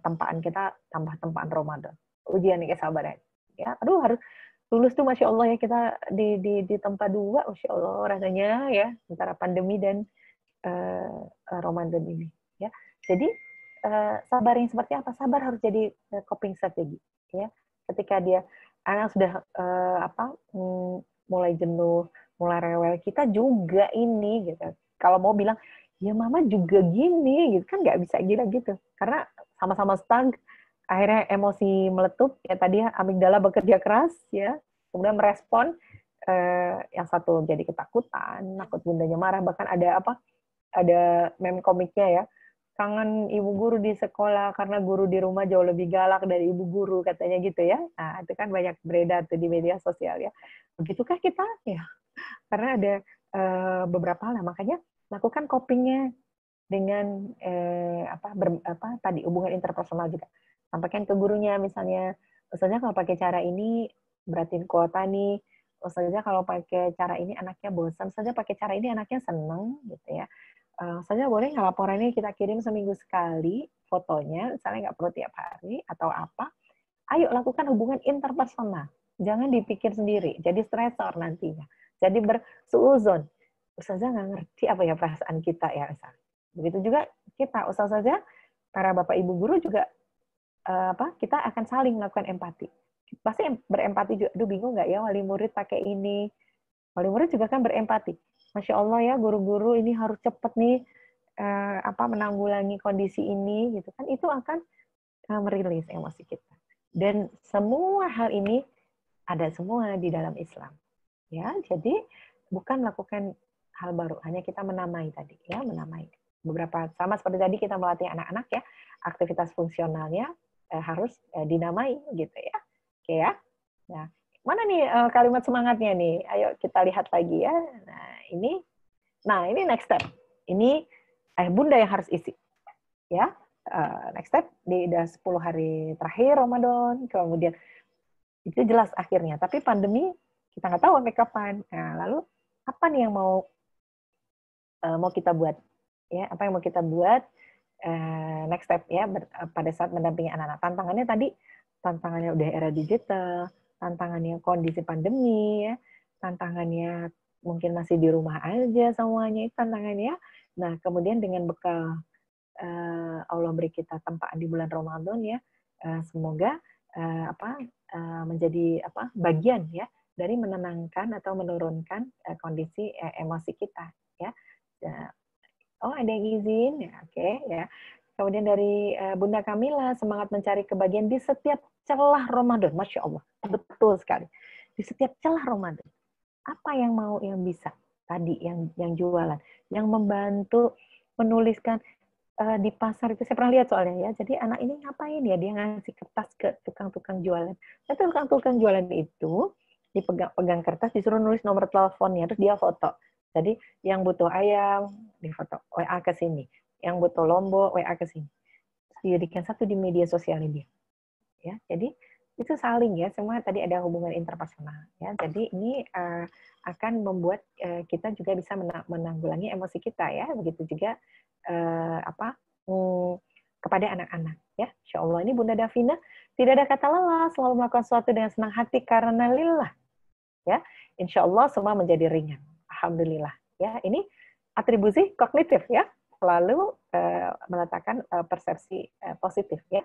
tempaan kita tambah tempaan Ramadan, ujian kesabaran. Ya, harus lulus tuh Masya Allah ya, kita di tempat 2, Masya Allah rasanya ya, antara pandemi dan Ramadan ini. Ya, jadi sabar yang seperti apa? Sabar harus jadi coping strategi. Ya, ketika anak sudah mulai jenuh, mulai rewel, kita juga ini gitu. Kalau mau bilang ya mama juga gini gitu kan nggak bisa gila gitu, karena sama-sama stuck, akhirnya emosi meletup ya, tadi amigdala bekerja keras ya, kemudian merespon, yang satu jadi ketakutan, takut bundanya marah, bahkan ada meme komiknya ya, kangen ibu guru di sekolah karena guru di rumah jauh lebih galak dari ibu guru, katanya gitu ya. Nah, itu kan banyak beredar tuh di media sosial ya. Begitukah kita? Ya. Karena ada beberapa hal, makanya lakukan copingnya dengan tadi hubungan interpersonal juga. Sampaikan ke gurunya misalnya, ustazah kalau pakai cara ini beratin kuota nih, ustazah kalau pakai cara ini anaknya bosan, ustazah pakai cara ini anaknya seneng gitu ya. Saja boleh nggak laporannya kita kirim seminggu sekali fotonya, misalnya nggak perlu tiap hari atau apa. Ayo lakukan hubungan interpersonal, jangan dipikir sendiri, jadi stresor nantinya, jadi bersuuzon. Ustazah nggak ngerti apa ya perasaan kita ya, misalnya. Begitu juga kita, ustazah, para bapak ibu guru juga kita akan saling melakukan empati. Pasti berempati juga. Aduh bingung nggak ya wali murid pakai ini. Wali murid juga kan berempati. Masya Allah ya, guru-guru ini harus cepat nih menanggulangi kondisi ini gitu kan, itu akan merilis emosi kita. Dan semua hal ini ada semua di dalam Islam. Ya, jadi bukan melakukan hal baru, hanya kita menamai tadi ya, menamai. beberapa sama seperti tadi kita melatih anak-anak ya, aktivitas fungsionalnya harus dinamai gitu ya. Oke ya. Nah, mana nih kalimat semangatnya nih? Ayo kita lihat lagi ya. Nah, ini next step. Ini ayah bunda yang harus isi. Ya. Next step di udah 10 hari terakhir Ramadan, kemudian itu jelas akhirnya. Tapi pandemi kita nggak tahu sampai kapan. Nah, lalu apa nih yang mau kita buat? Ya, apa yang mau kita buat? Next step ya pada saat mendampingi anak-anak. Tantangannya udah era digital, tantangannya kondisi pandemi, ya, tantangannya mungkin masih di rumah aja semuanya itu tantangannya. Nah, kemudian dengan bekal Allah beri kita tempaan di bulan Ramadan ya, semoga menjadi bagian ya dari menenangkan atau menurunkan kondisi emosi kita ya. Oh, ada yang izin ya, oke ya. Kemudian dari Bunda Kamila, semangat mencari kebahagiaan di setiap celah Ramadan. Masya Allah, betul sekali. Di setiap celah Ramadan. Apa yang mau, yang bisa tadi, yang jualan, yang membantu menuliskan di pasar itu saya pernah lihat soalnya ya. Jadi anak ini ngapain ya? Dia ngasih kertas ke tukang-tukang jualan. Nah, tukang-tukang jualan itu dipegang kertas, disuruh nulis nomor teleponnya, terus dia foto. Jadi yang butuh ayam difoto, WA ke sini. Yang butuh lombok, WA ke sini. Dijadikan satu di media sosialnya dia. Ya, jadi itu saling ya, semua tadi ada hubungan interpersonal. Ya, jadi ini akan membuat kita juga bisa menanggulangi emosi kita ya. Begitu juga kepada anak-anak ya. Insya Allah ini Bunda Davina tidak ada kata lelah, selalu melakukan sesuatu dengan senang hati karena lillah. Ya, insya Allah semua menjadi ringan. Alhamdulillah. Ya, ini atribusi kognitif ya, selalu meletakkan persepsi positif ya,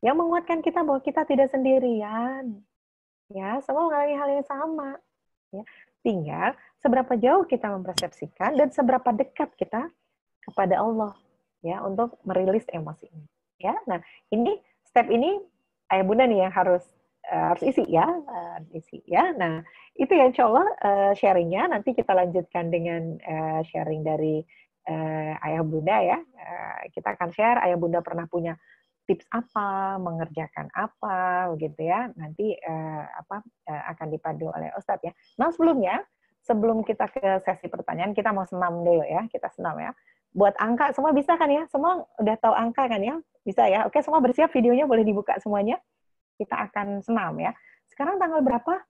yang menguatkan kita bahwa kita tidak sendirian. Ya, semua mengalami hal yang sama. Ya, tinggal seberapa jauh kita mempersepsikan dan seberapa dekat kita kepada Allah ya untuk merilis emosi ini. Ya, nah ini step ini ayah bunda nih yang harus isi ya, harus isi ya. Nah itu ya insya Allah sharingnya. Nanti kita lanjutkan dengan sharing dari ayah bunda ya. Kita akan share ayah bunda pernah punya tips apa, mengerjakan apa, begitu ya. Nanti akan dipandu oleh Ustadz ya. Nah sebelum kita ke sesi pertanyaan, kita mau senam dulu ya. Kita senam ya. Buat angka, semua bisa kan ya? Semua udah tahu angka kan ya? Bisa ya? Oke, semua bersiap, videonya boleh dibuka semuanya. Kita akan senam ya. Sekarang tanggal berapa?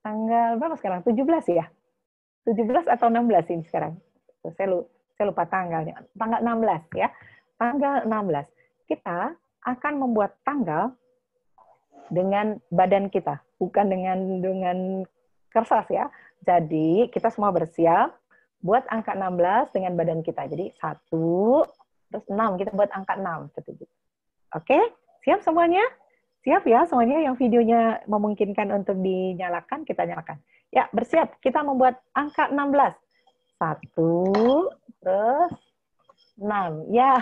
Tanggal berapa sekarang? 17 ya? 17 atau 16 ini sekarang? Saya lupa tanggalnya. Tanggal 16 ya. Tanggal 16. Kita akan membuat tanggal dengan badan kita, bukan dengan kertas ya. Jadi kita semua bersiap buat angka 16 dengan badan kita. Jadi 1, terus 6. Kita buat angka 6. Oke? Siap semuanya? Siap ya semuanya yang videonya memungkinkan untuk dinyalakan, kita nyalakan. Ya, bersiap. Kita membuat angka 16. 1, terus 6. Ya.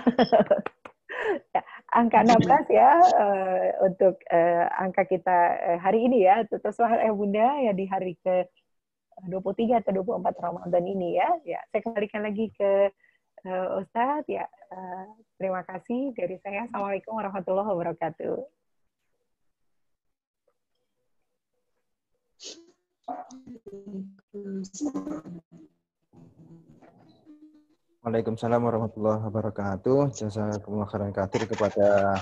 Angka 16 ya untuk angka kita hari ini ya. Terserah Bunda ya di hari ke 23 atau 24 Ramadan ini ya. Ya, saya kembalikan lagi ke Ustadz ya. Terima kasih dari saya. Assalamualaikum warahmatullahi wabarakatuh. Waalaikumsalam warahmatullahi wabarakatuh. Jazakumullah khairan katsir kepada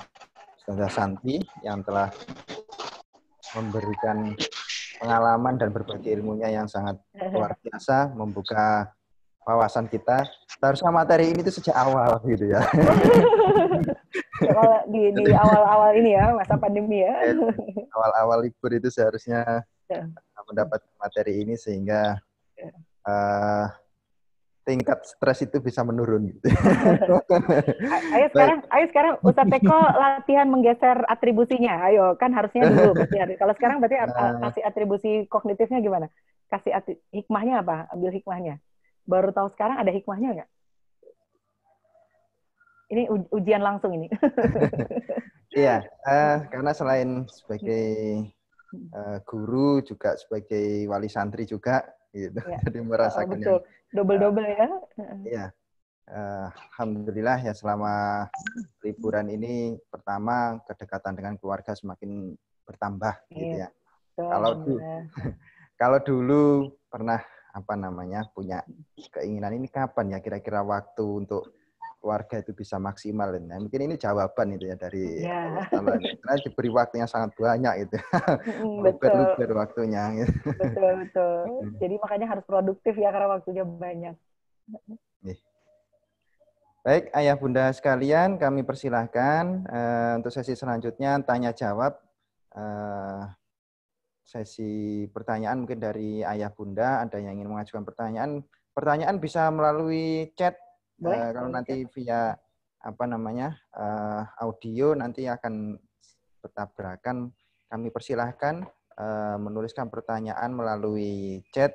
Ustazah Santi yang telah memberikan pengalaman dan berbagi ilmunya yang sangat luar biasa, membuka wawasan kita. Seharusnya materi ini tuh sejak awal gitu ya. di awal-awal ini ya, masa pandemi ya. Awal-awal libur itu seharusnya mendapat materi ini sehingga tingkat stres itu bisa menurun. Gitu. Ayo sekarang Ustadz Teko latihan menggeser atribusinya. Ayo, kan harusnya dulu. Kalau sekarang berarti kasih atribusi kognitifnya gimana? Kasih hikmahnya apa? Ambil hikmahnya. Baru tahu sekarang ada hikmahnya nggak? Ini ujian langsung ini. Iya, karena selain sebagai guru juga sebagai wali santri juga gitu. Ya. Jadi merasakan Betul. Double-double ya. Iya. Alhamdulillah ya selama liburan ini pertama kedekatan dengan keluarga semakin bertambah gitu ya. Kalau dulu pernah punya keinginan ini kapan ya kira-kira waktu untuk keluarga itu bisa maksimal. Nah, mungkin ini jawaban itu ya dari Allah Ta'ala. Karena diberi waktu yang sangat banyak itu. Luber waktunya. Gitu. Betul. Jadi makanya harus produktif ya karena waktunya banyak. Baik, ayah bunda sekalian, kami persilahkan untuk sesi selanjutnya tanya jawab. Sesi pertanyaan mungkin dari ayah bunda, ada yang ingin mengajukan pertanyaan. Pertanyaan bisa melalui chat. Kalau nanti via audio nanti akan bertabrakan. Kami persilahkan menuliskan pertanyaan melalui chat.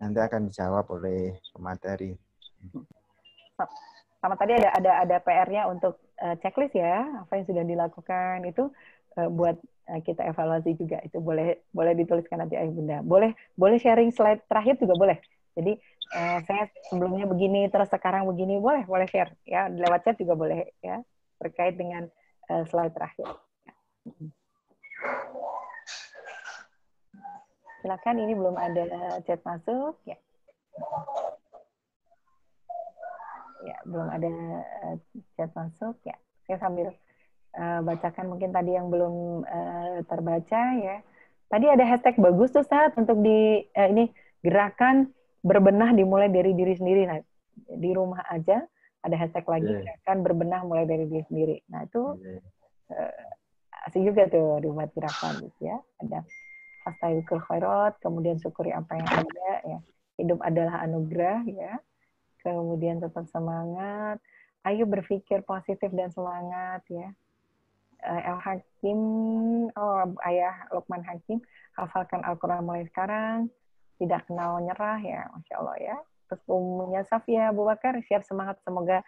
Nanti akan dijawab oleh pemateri. Sama tadi ada PR-nya untuk checklist ya, apa yang sudah dilakukan itu buat kita evaluasi juga. Itu boleh dituliskan nanti ayah bunda. Boleh sharing slide terakhir juga boleh. Jadi saya sebelumnya begini, terus sekarang begini, boleh share ya, lewat chat juga boleh ya, terkait dengan slide terakhir. Silakan, ini belum ada chat masuk ya. Ya, belum ada chat masuk ya. Saya sambil bacakan mungkin tadi yang belum terbaca ya. Tadi ada hashtag bagus tuh Sat untuk ini gerakan berbenah dimulai dari diri sendiri. Nah, di rumah aja ada hashtag lagi gerakan berbenah mulai dari diri sendiri. Nah, itu asik juga tuh dibuat gerakan gitu ya. Ada fastabiqul khairat, kemudian syukuri apa yang ada ya. Hidup adalah anugerah ya. Kemudian tetap semangat, ayo berpikir positif dan semangat ya. El Hakim, ayah Luqman Hakim, hafalkan Al-Quran mulai sekarang, tidak kenal nyerah ya, Masya Allah ya. Terus umumnya Safia Abu Bakar, siap semangat, semoga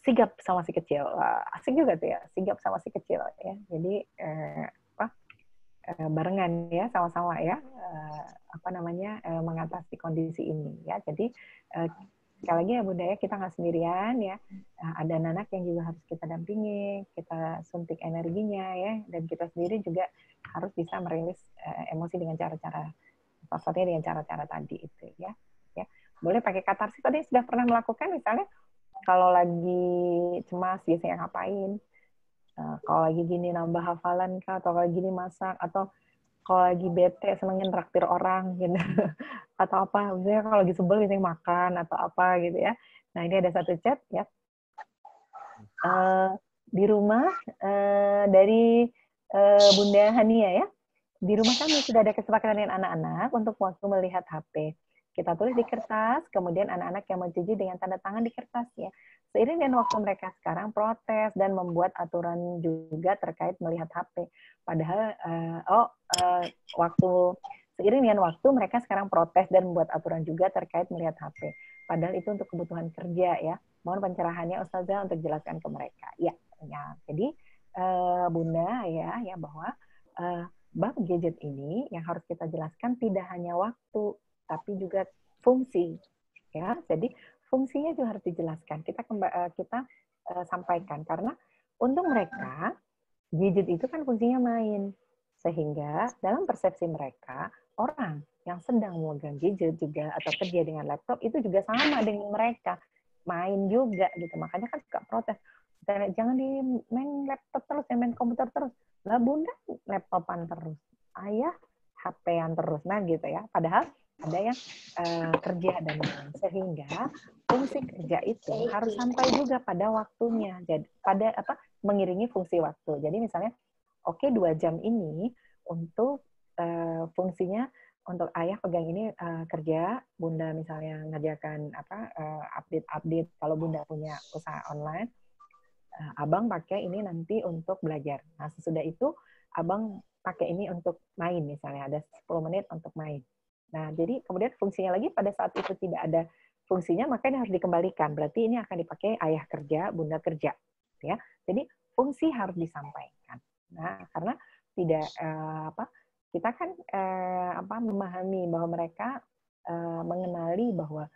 sigap sama si kecil. Asik juga tuh ya, sigap sama si kecil ya. Jadi barengan ya, sama-sama ya, mengatasi kondisi ini ya. Jadi sekali lagi ya Bunda ya, kita nggak sendirian ya, ada anak yang juga harus kita dampingi, kita suntik energinya ya, dan kita sendiri juga harus bisa merilis emosi dengan cara-cara, salah satunya dengan cara-cara tadi itu ya. Boleh pakai katarsis, tadi sudah pernah melakukan misalnya kalau lagi cemas biasanya ngapain, kalau lagi gini nambah hafalan kah, atau kalau lagi gini masak, atau kalau lagi bete senengin traktir orang gitu atau apa, misalnya kalau lagi sebel biasanya makan atau apa gitu ya. Nah, ini ada satu chat ya di rumah dari Bunda Hania ya. Di rumah kami sudah ada kesepakatan dengan anak-anak untuk waktu melihat HP. Kita tulis di kertas, kemudian anak-anak yang menyetujui dengan tanda tangan di kertas ya. Seiring dengan waktu mereka sekarang protes dan membuat aturan juga terkait melihat HP. Padahal seiring dengan waktu mereka sekarang protes dan membuat aturan juga terkait melihat HP. Padahal itu untuk kebutuhan kerja ya. Mohon pencerahannya Ustazah untuk jelaskan ke mereka. Ya. Jadi Bunda ya bahwa bab gadget ini yang harus kita jelaskan tidak hanya waktu tapi juga fungsi ya. Jadi fungsinya juga harus dijelaskan. Kita sampaikan karena untuk mereka gadget itu kan fungsinya main, sehingga dalam persepsi mereka orang yang sedang memegang gadget juga atau kerja dengan laptop itu juga sama dengan mereka main juga gitu. Makanya kan suka protes, jangan main laptop terus, jangan main komputer terus. Lah Bunda laptopan terus, ayah HP-an terus, nah gitu ya. Padahal ada yang kerja dan lain, sehingga fungsi kerja itu harus sampai juga pada waktunya. Jadi pada mengiringi fungsi waktu. Jadi misalnya 2 jam ini untuk fungsinya untuk ayah pegang ini kerja, Bunda misalnya ngerjakan update kalau Bunda punya usaha online, Abang pakai ini nanti untuk belajar. Nah, sesudah itu Abang pakai ini untuk main misalnya, ada 10 menit untuk main. Nah, jadi kemudian fungsinya lagi pada saat itu tidak ada fungsinya, maka ini harus dikembalikan. Berarti ini akan dipakai ayah kerja, Bunda kerja, ya. Jadi fungsi harus disampaikan. Nah, karena tidak kita kan memahami bahwa mereka mengenali bahwa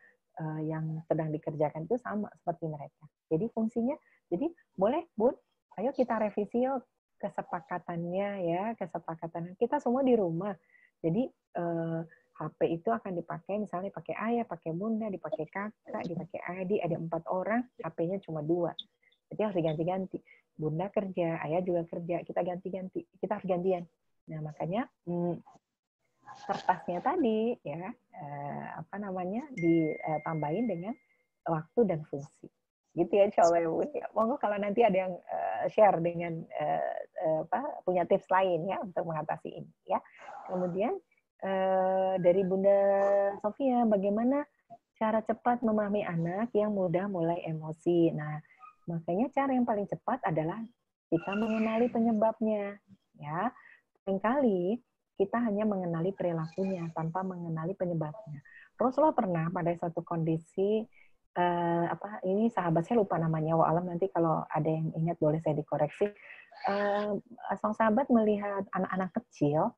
yang sedang dikerjakan itu sama seperti mereka. Jadi fungsinya, jadi boleh Bun, ayo kita revisi yuk kesepakatannya ya, kesepakatan kita semua di rumah. Jadi HP itu akan dipakai misalnya pakai ayah, pakai bunda, dipakai kakak, dipakai adik, ada 4 orang, HP-nya cuma 2. Jadi harus diganti-ganti. Bunda kerja, ayah juga kerja, kita ganti-ganti, kita harus gantian. Nah makanya kertasnya tadi ya ditambahin dengan waktu dan fungsi gitu ya, coba ya Bun. Monggo kalau nanti ada yang share dengan punya tips lain ya untuk mengatasi ini ya. Kemudian dari Bunda Sofia, bagaimana cara cepat memahami anak yang mudah mulai emosi? Nah makanya cara yang paling cepat adalah kita mengenali penyebabnya ya. Seringkali kita hanya mengenali perilakunya tanpa mengenali penyebabnya. Rasulullah pernah pada satu kondisi ini sahabat saya lupa namanya, wa'alam nanti kalau ada yang ingat boleh saya dikoreksi. Sang sahabat melihat anak-anak kecil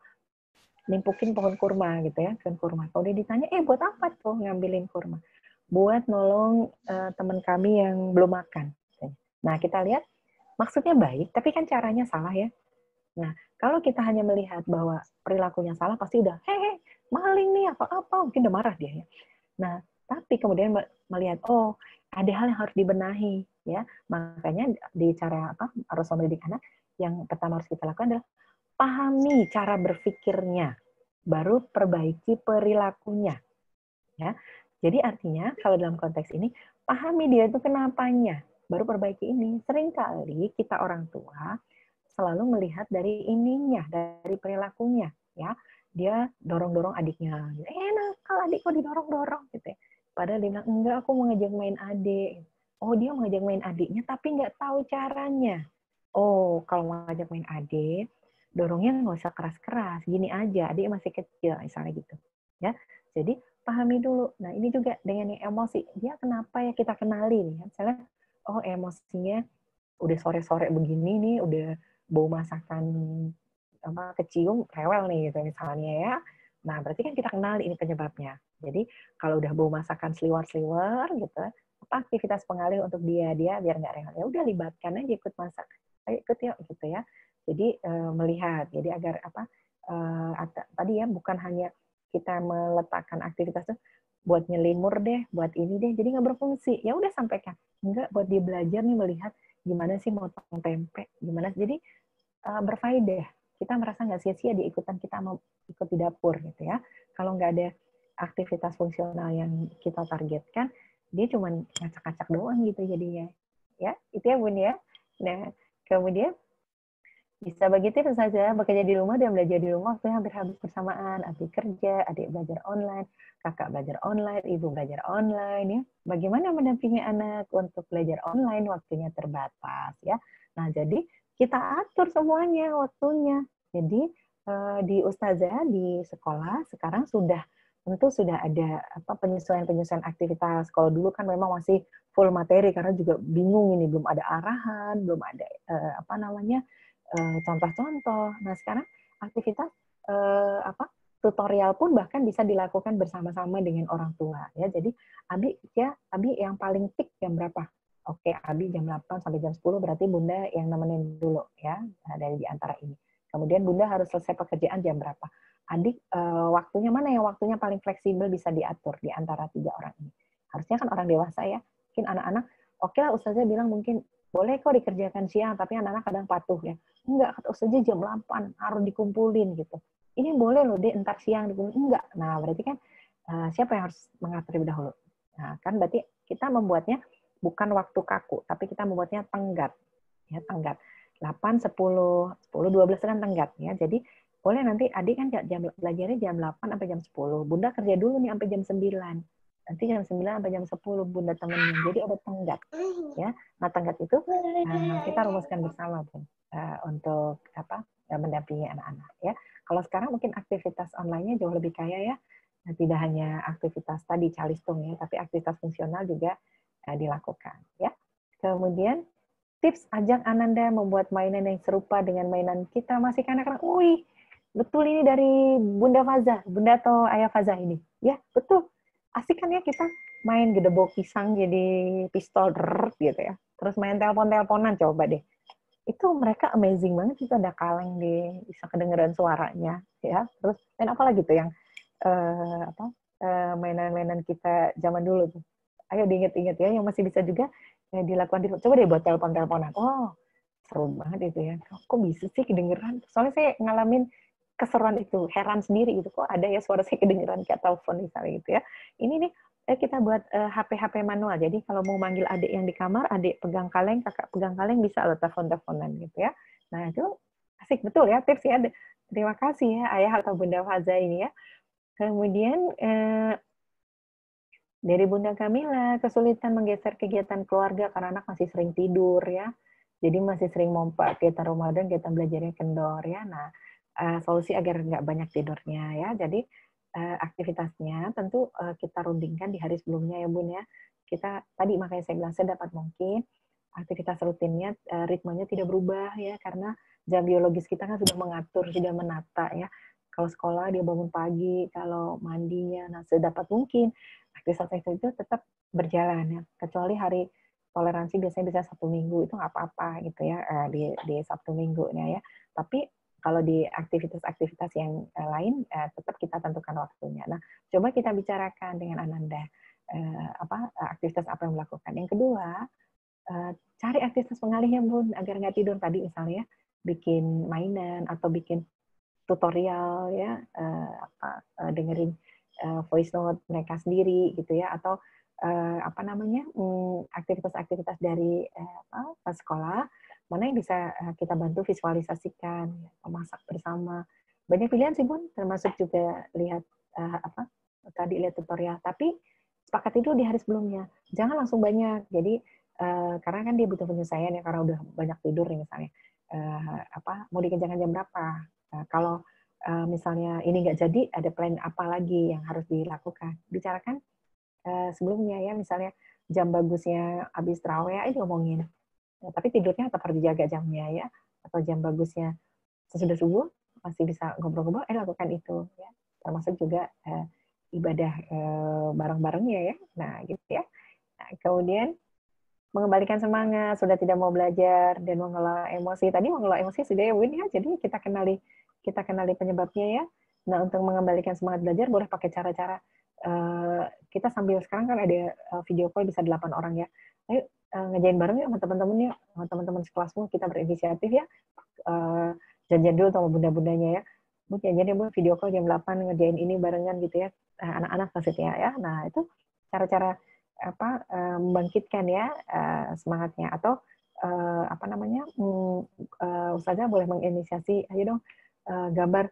nimpukin pohon kurma gitu ya, pohon kurma. Kalau dia ditanya, buat apa tuh ngambilin kurma? Buat nolong teman kami yang belum makan. Nah kita lihat maksudnya baik, tapi kan caranya salah ya. Nah, kalau kita hanya melihat bahwa perilakunya salah, pasti udah, maling nih, apa-apa, mungkin udah marah dia. Ya. Nah, tapi kemudian melihat, ada hal yang harus dibenahi. Ya, makanya di cara harus mendidik anak, yang pertama harus kita lakukan adalah pahami cara berpikirnya, baru perbaiki perilakunya. Ya, jadi artinya, kalau dalam konteks ini, pahami dia itu kenapanya, baru perbaiki ini. Seringkali kita orang tua, selalu melihat dari ininya, dari perilakunya, ya. Dia dorong-dorong adiknya, nakal adik kok didorong-dorong, gitu ya. Padahal dia bilang, enggak, aku mau ngajak main adik. Oh, dia mau ngajak main adiknya, tapi nggak tahu caranya. Oh, kalau mau ngajak main adik, dorongnya nggak usah keras-keras, gini aja, adik masih kecil, misalnya gitu. Ya, jadi pahami dulu. Nah, ini juga dengan yang emosi, dia kenapa ya kita kenali nih, misalnya, emosinya udah sore-sore begini nih, udah bau masakan kecium, rewel nih gitu misalnya ya. Nah, berarti kan kita kenal ini penyebabnya. Jadi, kalau udah bau masakan seliwer-seliwer gitu, apa aktivitas pengalih untuk dia biar nggak rewel. Ya udah libatkan aja ikut masak. Ayo ikut yuk gitu ya. Jadi melihat. Jadi agar tadi ya bukan hanya kita meletakkan aktivitas itu buat nyelimur deh, buat ini deh. Jadi nggak berfungsi. Ya udah sampaikan. Enggak, buat dia belajar nih melihat gimana sih motong tempe, gimana. Jadi berfaedah. Kita merasa nggak sia-sia di ikutan kita mau ikut di dapur gitu ya. Kalau nggak ada aktivitas fungsional yang kita targetkan, dia cuma ngacak-ngacak doang gitu jadinya. Ya, itu ya Bun ya. Nah, kemudian bisa bagi tips saja, bekerja di rumah dan belajar di rumah waktunya hampir habis bersamaan. Adik kerja, adik belajar online, kakak belajar online, ibu belajar online ya. Bagaimana mendampingi anak untuk belajar online, waktunya terbatas ya. Nah, jadi kita atur semuanya waktunya. Jadi di Ustazah di sekolah sekarang tentu sudah ada penyesuaian aktivitas. Kalau dulu kan memang masih full materi karena juga bingung ini, belum ada arahan, belum ada contoh-contoh. Nah, sekarang aktivitas tutorial pun bahkan bisa dilakukan bersama-sama dengan orang tua ya. Jadi Abi yang paling peak jam berapa? Oke, Abi jam 8 sampai jam 10 berarti Bunda yang nemenin dulu ya dari di antara ini. Kemudian Bunda harus selesai pekerjaan jam berapa? Adik waktunya mana yang waktunya paling fleksibel bisa diatur di antara 3 orang ini. Harusnya kan orang dewasa ya. Mungkin anak-anak, oke lah Ustazah bilang mungkin boleh kok dikerjakan siang, tapi anak-anak kadang patuh ya. Enggak, kata Ustazah jam 8 harus dikumpulin gitu. Ini boleh loh deh entar siang dikumpulin. Enggak. Nah, berarti kan siapa yang harus mengatur lebih dahulu? Nah, kan berarti kita membuatnya bukan waktu kaku, tapi kita membuatnya tenggat. Ya, tenggat. 8, 10, 12 kan tenggat ya. Jadi boleh nanti adik kan jam belajarnya jam 8 sampai jam 10. Bunda kerja dulu nih sampai jam 9. Nanti jam 9 sampai jam 10 Bunda temenin. Jadi ada tenggat ya. Nah, tenggat itu kita rumuskan bersama Bun untuk mendampingi anak-anak ya. Kalau sekarang mungkin aktivitas online-nya jauh lebih kaya ya. Nah, tidak hanya aktivitas tadi calistung ya, tapi aktivitas fungsional juga dilakukan ya. Kemudian tips ajak Ananda membuat mainan yang serupa dengan mainan kita masih kanak-kanak. betul ini dari Bunda Faza, Bunda atau Ayah Faza ini. Ya, betul. Asik kan ya kita main gedebok pisang jadi pistol gitu ya. Terus main telepon-teleponan coba deh. Itu mereka amazing banget, itu ada kaleng bisa kedengeran suaranya ya. Terus dan apa lagi tuh yang mainan-mainan kita zaman dulu tuh. Ayo diinget-inget ya yang masih bisa juga dilakukan coba deh buat telepon-teleponan. Oh, seru banget itu ya. Kok bisa sih kedengeran? Soalnya saya ngalamin keseruan itu, heran sendiri gitu. Kok ada ya suara saya kedengeran kayak telepon misalnya gitu ya. Ini nih kita buat HP manual. Jadi kalau mau manggil adik yang di kamar, adik pegang kaleng, kakak pegang kaleng, bisa lo telepon-teleponan gitu ya. Nah itu asik betul ya tips ya. Terima kasih ya Ayah atau Bunda Faza ini ya. Kemudian dari Bunda Kamila, kesulitan menggeser kegiatan keluarga karena anak masih sering tidur ya. Jadi masih sering mompa kegiatan Ramadan, kegiatan belajarnya kendor ya. Nah, solusi agar nggak banyak tidurnya ya. Jadi aktivitasnya tentu kita rundingkan di hari sebelumnya ya Bun ya. Kita tadi makanya saya bilang sedapat mungkin aktivitas rutinnya, ritmenya tidak berubah ya, karena jam biologis kita kan sudah mengatur, sudah menata ya. Kalau sekolah dia bangun pagi, kalau mandinya, nah sedapat mungkin aktivitas itu tetap berjalan ya, kecuali hari toleransi biasanya bisa Sabtu Minggu itu nggak apa-apa gitu ya, di Sabtu Minggunya ya. Tapi kalau di aktivitas-aktivitas yang lain tetap kita tentukan waktunya. Nah, coba kita bicarakan dengan Ananda aktivitas apa yang melakukan. Yang kedua, cari aktivitas pengalihnya Bun agar nggak tidur tadi misalnya bikin mainan atau bikin tutorial ya, dengerin voice note mereka sendiri gitu ya, atau aktivitas-aktivitas dari sekolah mana yang bisa kita bantu visualisasikan, memasak bersama. Banyak pilihan sih Bun, termasuk juga lihat tadi lihat tutorial, tapi sepakat itu di hari sebelumnya. Jangan langsung banyak. Jadi karena kan dia butuh penyesuaian ya, karena udah banyak tidur nih misalnya. Mau dikerjakan jam berapa? Kalau misalnya ini nggak jadi, ada plan apa lagi yang harus dilakukan? Bicarakan sebelumnya ya, misalnya jam bagusnya habis terawih, ayo ngomongin. Ya, tapi tidurnya tetap harus dijaga jamnya ya, atau jam bagusnya sesudah subuh masih bisa ngobrol-ngobrol, lakukan itu ya. Termasuk juga ibadah bareng-barengnya ya. Nah gitu ya. Nah, kemudian mengembalikan semangat, sudah tidak mau belajar dan mengelola emosi. Tadi mengelola emosi sudah ya Win ya, jadi kita kenali penyebabnya ya. Nah, untuk mengembalikan semangat belajar boleh pakai cara-cara kita sambil sekarang kan ada video call bisa 8 orang ya. Ayo ngerjain bareng ya sama teman-teman ya, sama teman-teman sekelasmu, kita berinisiatif ya. Janjian dulu sama bunda-bundanya ya. Bu janjian ya Bu video call jam 8 ngerjain ini barengan gitu ya. Anak-anak maksudnya ya. Nah, itu cara-cara membangkitkan ya semangatnya, atau Ustazah boleh menginisiasi, ayo dong gambar,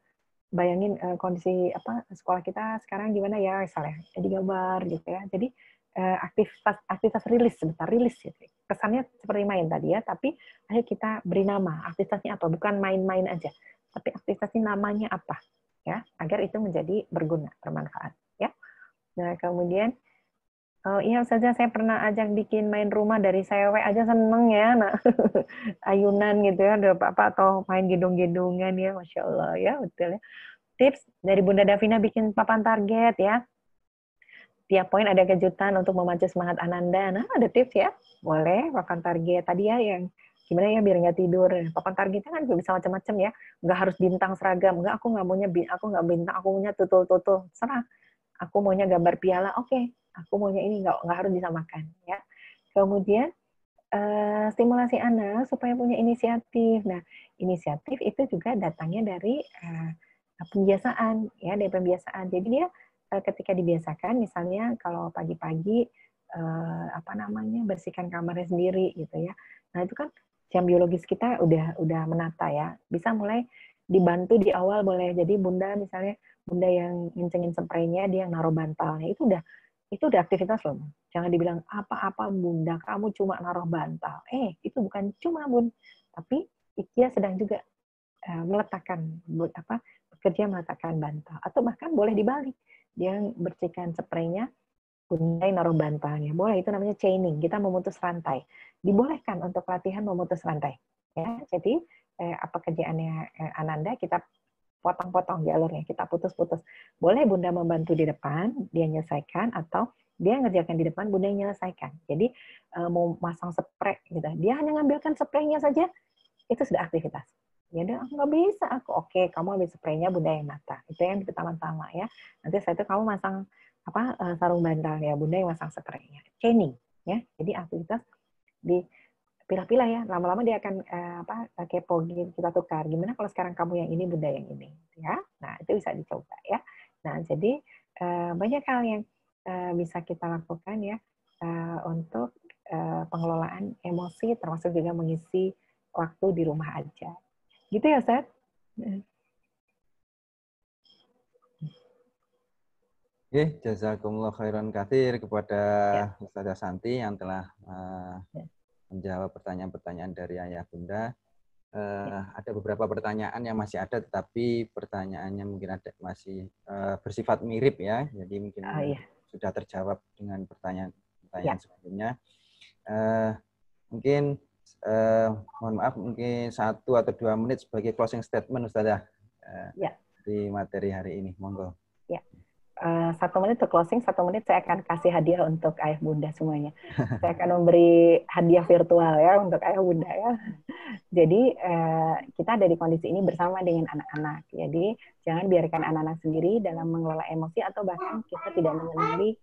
bayangin kondisi sekolah kita sekarang gimana ya misalnya, jadi gambar gitu ya. Jadi aktivitas rilis gitu. Kesannya seperti main tadi ya, tapi ayo kita beri nama aktivitasnya apa, bukan main-main aja, tapi aktivitasnya namanya apa ya, agar itu menjadi berguna, bermanfaat ya. Nah kemudian iya Ustazah, saya pernah ajak bikin main rumah dari cewek aja seneng ya. Nah, ayunan gitu ya, ada apa atau main gedung-gedungan ya, Masya Allah ya, betul ya. Tips dari Bunda Davina bikin papan target ya. Tiap poin ada kejutan untuk memacu semangat Ananda. Nah, ada tips ya. Boleh papan target tadi ya, yang gimana ya biar nggak tidur. Papan targetnya kan bisa macam-macam ya. Nggak harus bintang seragam. Nggak, aku nggak bintang, aku maunya tutul-tutul. Serah. Aku maunya gambar piala. Oke. Aku maunya ini, nggak harus disamakan ya. Kemudian stimulasi anak supaya punya inisiatif. Nah, inisiatif itu juga datangnya dari pembiasaan ya, dari pembiasaan. Jadi dia ketika dibiasakan, misalnya kalau pagi-pagi bersihkan kamarnya sendiri gitu ya. Nah, itu kan jam biologis kita udah menata ya. Bisa mulai dibantu di awal boleh. Jadi Bunda misalnya yang ngencengin spraynya, dia yang naruh bantalnya, itu udah aktivitas loh. Jangan dibilang apa-apa Bunda, kamu cuma naruh bantal. Itu bukan cuma Bun, tapi dia sedang juga bekerja meletakkan bantal. Atau bahkan boleh dibalik, dia bersihkan spraynya, Bunda naruh bantalnya. Boleh, itu namanya chaining. Kita memutus rantai. Dibolehkan untuk latihan memutus rantai. Ya, jadi apa kerjaannya Ananda, kita potong-potong jalurnya, kita putus-putus. Boleh Bunda membantu di depan, dia menyelesaikan, atau dia ngerjakan di depan, Bunda yang menyelesaikan. Jadi mau masang spray gitu, dia hanya ngambilkan spraynya saja, itu sudah aktivitas. Ya udah, aku nggak bisa, aku oke, kamu ambil spraynya, Bunda yang nata. Itu yang pertama-tama ya. Nanti setelah itu kamu masang sarung bantal ya, Bunda yang masang spraynya. Chaining ya. Jadi aktivitas di pilah-pilah ya, lama-lama dia akan kepo, kita tukar. Gimana kalau sekarang kamu yang ini, Bunda yang ini, ya? Nah itu bisa dicoba ya. Nah jadi banyak hal yang bisa kita lakukan ya untuk pengelolaan emosi, termasuk juga mengisi waktu di rumah aja. Gitu ya, Ustaz? Oke, jazakumullah khairan katsir kepada Ustazah Santi yang telah menjawab pertanyaan-pertanyaan dari Ayah Bunda. Ada beberapa pertanyaan yang masih ada, tetapi pertanyaannya mungkin ada masih bersifat mirip ya, jadi mungkin sudah terjawab dengan pertanyaan sebelumnya. Mungkin mohon maaf, mungkin 1 atau 2 menit sebagai closing statement Ustazah di materi hari ini, monggo. Ya. 1 menit untuk closing, 1 menit saya akan kasih hadiah untuk Ayah Bunda semuanya. Saya akan memberi hadiah virtual ya untuk Ayah Bunda ya. Jadi kita ada di kondisi ini bersama dengan anak-anak. Jadi jangan biarkan anak-anak sendiri dalam mengelola emosi, atau bahkan kita tidak mengenali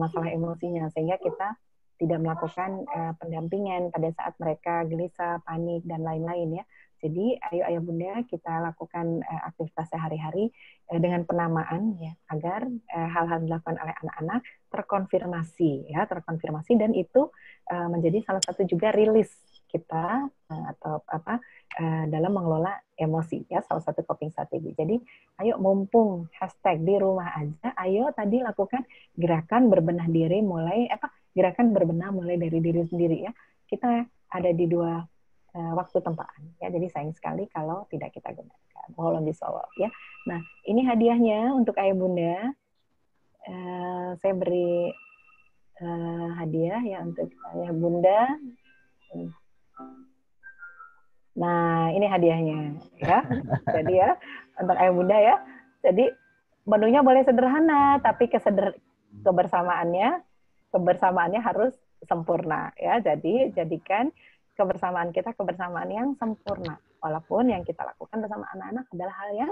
masalah emosinya, sehingga kita tidak melakukan pendampingan pada saat mereka gelisah, panik, dan lain-lain ya. Jadi ayo Ayah Bunda kita lakukan aktivitas sehari-hari dengan penamaan ya, agar hal-hal dilakukan oleh anak-anak terkonfirmasi ya, dan itu menjadi salah satu juga rilis kita atau dalam mengelola emosi ya, salah satu coping strategi. Jadi ayo mumpung hashtag di rumah aja, ayo tadi lakukan gerakan berbenah diri gerakan berbenah mulai dari diri sendiri ya. Kita ada di 2 waktu tempaan ya, jadi sayang sekali kalau tidak kita gunakan. Mohon disawab ya. Nah ini hadiahnya untuk Ayah Bunda. Saya beri hadiah ya untuk Ayah Bunda. Nah ini hadiahnya ya. Jadi ya untuk Ayah Bunda ya. Jadi menunya boleh sederhana, tapi kebersamaannya harus sempurna ya. Jadi jadikan kebersamaan kita kebersamaan yang sempurna, walaupun yang kita lakukan bersama anak-anak adalah hal yang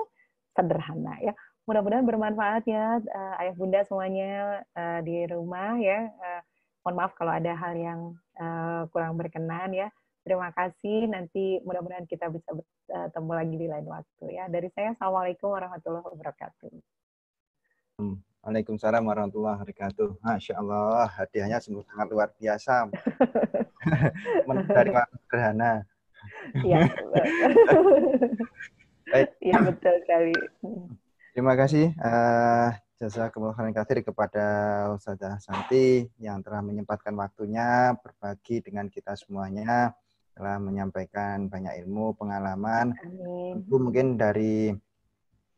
sederhana ya. Mudah-mudahan bermanfaat ya Ayah Bunda semuanya di rumah ya. Mohon maaf kalau ada hal yang kurang berkenan ya. Terima kasih, nanti mudah-mudahan kita bisa bertemu lagi di lain waktu ya. Dari saya, Assalamualaikum warahmatullahi wabarakatuh. Waalaikumsalam warahmatullahi wabarakatuh. Masya Allah, hadiahnya sungguh sangat luar biasa. Dari waktu sederhana. Iya, iya betul sekali. Terima kasih jazakumullah khairan katsir kepada Ustazah Santi yang telah menyempatkan waktunya berbagi dengan kita semuanya, telah menyampaikan banyak ilmu, pengalaman. Tentu mungkin dari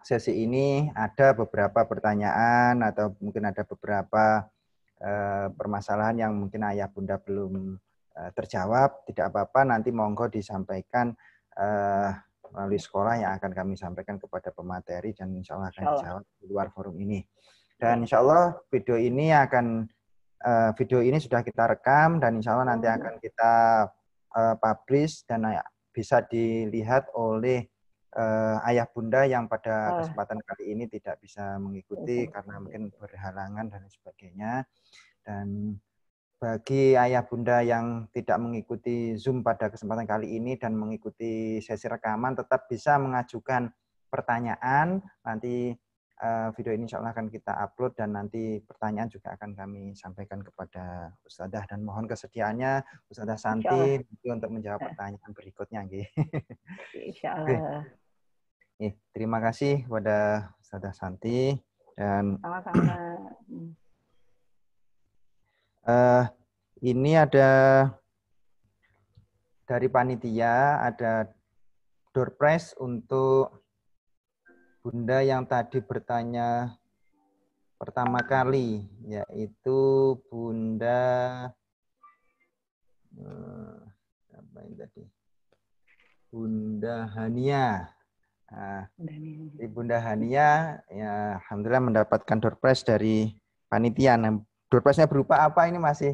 sesi ini ada beberapa pertanyaan atau mungkin ada beberapa permasalahan yang mungkin Ayah Bunda belum terjawab. Tidak apa-apa, nanti monggo disampaikan melalui sekolah yang akan kami sampaikan kepada pemateri, dan insya Allah akan dijawab di luar forum ini. Dan insya Allah video ini sudah kita rekam, dan insya Allah nanti akan kita publish dan bisa dilihat oleh Ayah Bunda yang pada kesempatan kali ini tidak bisa mengikuti karena mungkin berhalangan dan sebagainya. Dan bagi Ayah Bunda yang tidak mengikuti Zoom pada kesempatan kali ini dan mengikuti sesi rekaman, tetap bisa mengajukan pertanyaan. Nanti video ini insya Allah akan kita upload, dan nanti pertanyaan juga akan kami sampaikan kepada Ustazah, dan mohon kesediaannya Ustazah Santi untuk menjawab pertanyaan berikutnya. Insya Allah. Terima kasih kepada Ustazah Santi, dan ini ada dari panitia, ada door prize untuk Bunda yang tadi bertanya pertama kali, yaitu Bunda apa ini tadi? Bunda Hania. Nah, Ibunda Hania ya alhamdulillah mendapatkan door prize dari panitia. Nah, door prize-nya berupa apa ini masih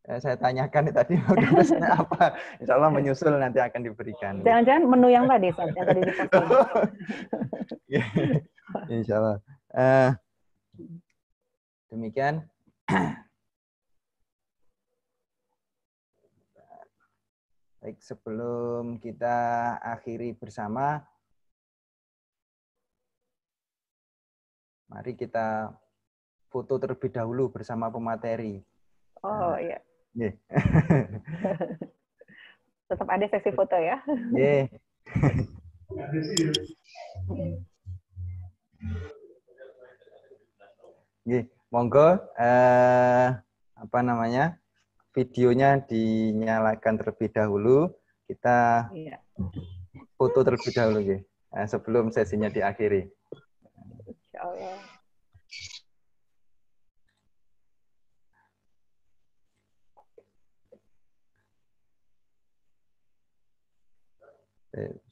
saya tanyakan tadi door prize-nya apa. Insya Allah menyusul nanti akan diberikan. Jangan-jangan menu yang tadi, Sob, yang tadi diposting. Insya Allah. Demikian. Baik, sebelum kita akhiri bersama, mari kita foto terlebih dahulu bersama pemateri. Oh iya. Yeah. Tetap ada sesi foto ya. Yeah. Yeah. Monggo, apa namanya, videonya dinyalakan terlebih dahulu. Kita foto terlebih dahulu, sebelum sesinya diakhiri. Insya Allah.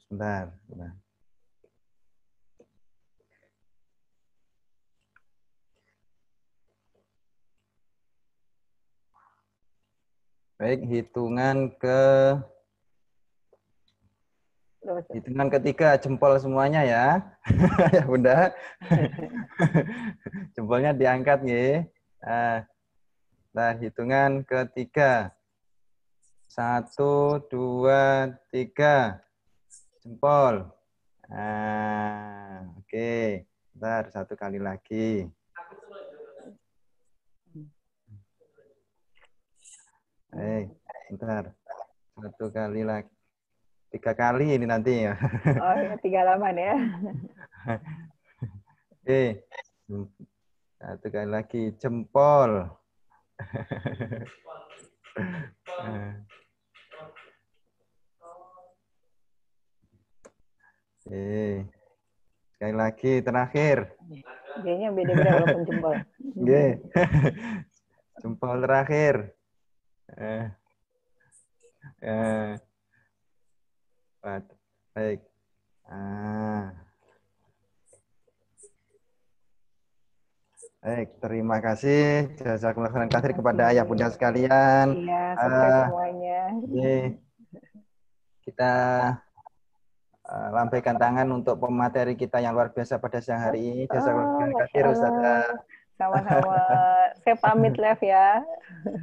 Sebentar. Baik, hitungan ketiga, jempol semuanya ya. Ya Bunda. Jempolnya diangkat nggih. Nah, hitungan ketiga. 1, 2, 3. Jempol. Oke. Bentar, satu kali lagi. Bentar. Satu kali lagi. 3 kali ini nanti ya. Oh, ya, 3 halaman ya. Oke. Satu kali lagi. Jempol. Oke. Sekali lagi, terakhir. Kayaknya beda-beda walaupun jempol. Oke. Jempol terakhir. Baik. Baik, terima kasih. Jazakumullah khairan katsir kepada ayah bunda sekalian. Iya, sukses semuanya. Kita lambaikan tangan untuk pemateri kita yang luar biasa pada siang hari ini. Jazakumullah khairan katsir, Ustazah. Sama-sama. Saya pamit live ya.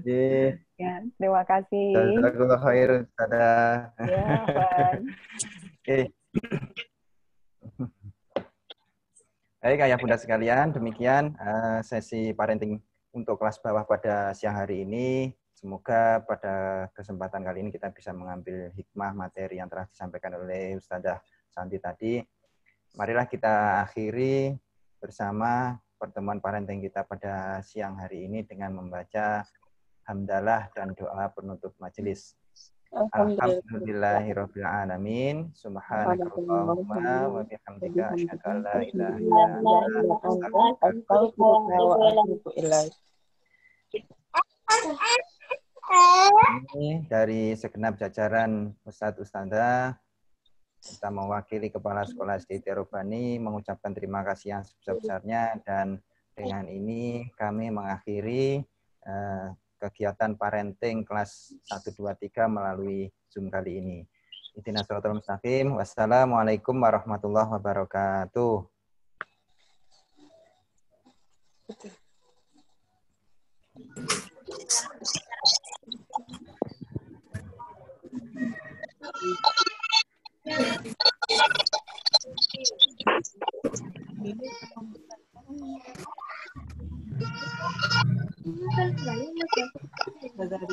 Ya, terima kasih. Jazakumullah khair, Ustazah. Ya, Pak. Oke. Baik, ayah bunda sekalian, demikian sesi parenting untuk kelas bawah pada siang hari ini. Semoga pada kesempatan kali ini kita bisa mengambil hikmah materi yang telah disampaikan oleh Ustazah Santi tadi. Marilah kita akhiri bersama pertemuan parenting kita pada siang hari ini dengan membaca hamdalah dan doa penutup majelis. Alhamdulillahirabbil alamin. Subhanakallahumma wa bihamdika asyhadu an la ilaha illa anta astaghfiruka wa atubu ilaik. Ini dari segenap jajaran Ustadz Ustadzah, kita mewakili Kepala Sekolah SD Terobani mengucapkan terima kasih yang sebesar-besarnya, dan dengan ini kami mengakhiri kegiatan parenting kelas 1, 2, 3 melalui Zoom kali ini. Ihdinas shiratal mustaqim. Wassalamualaikum warahmatullahi wabarakatuh. Dari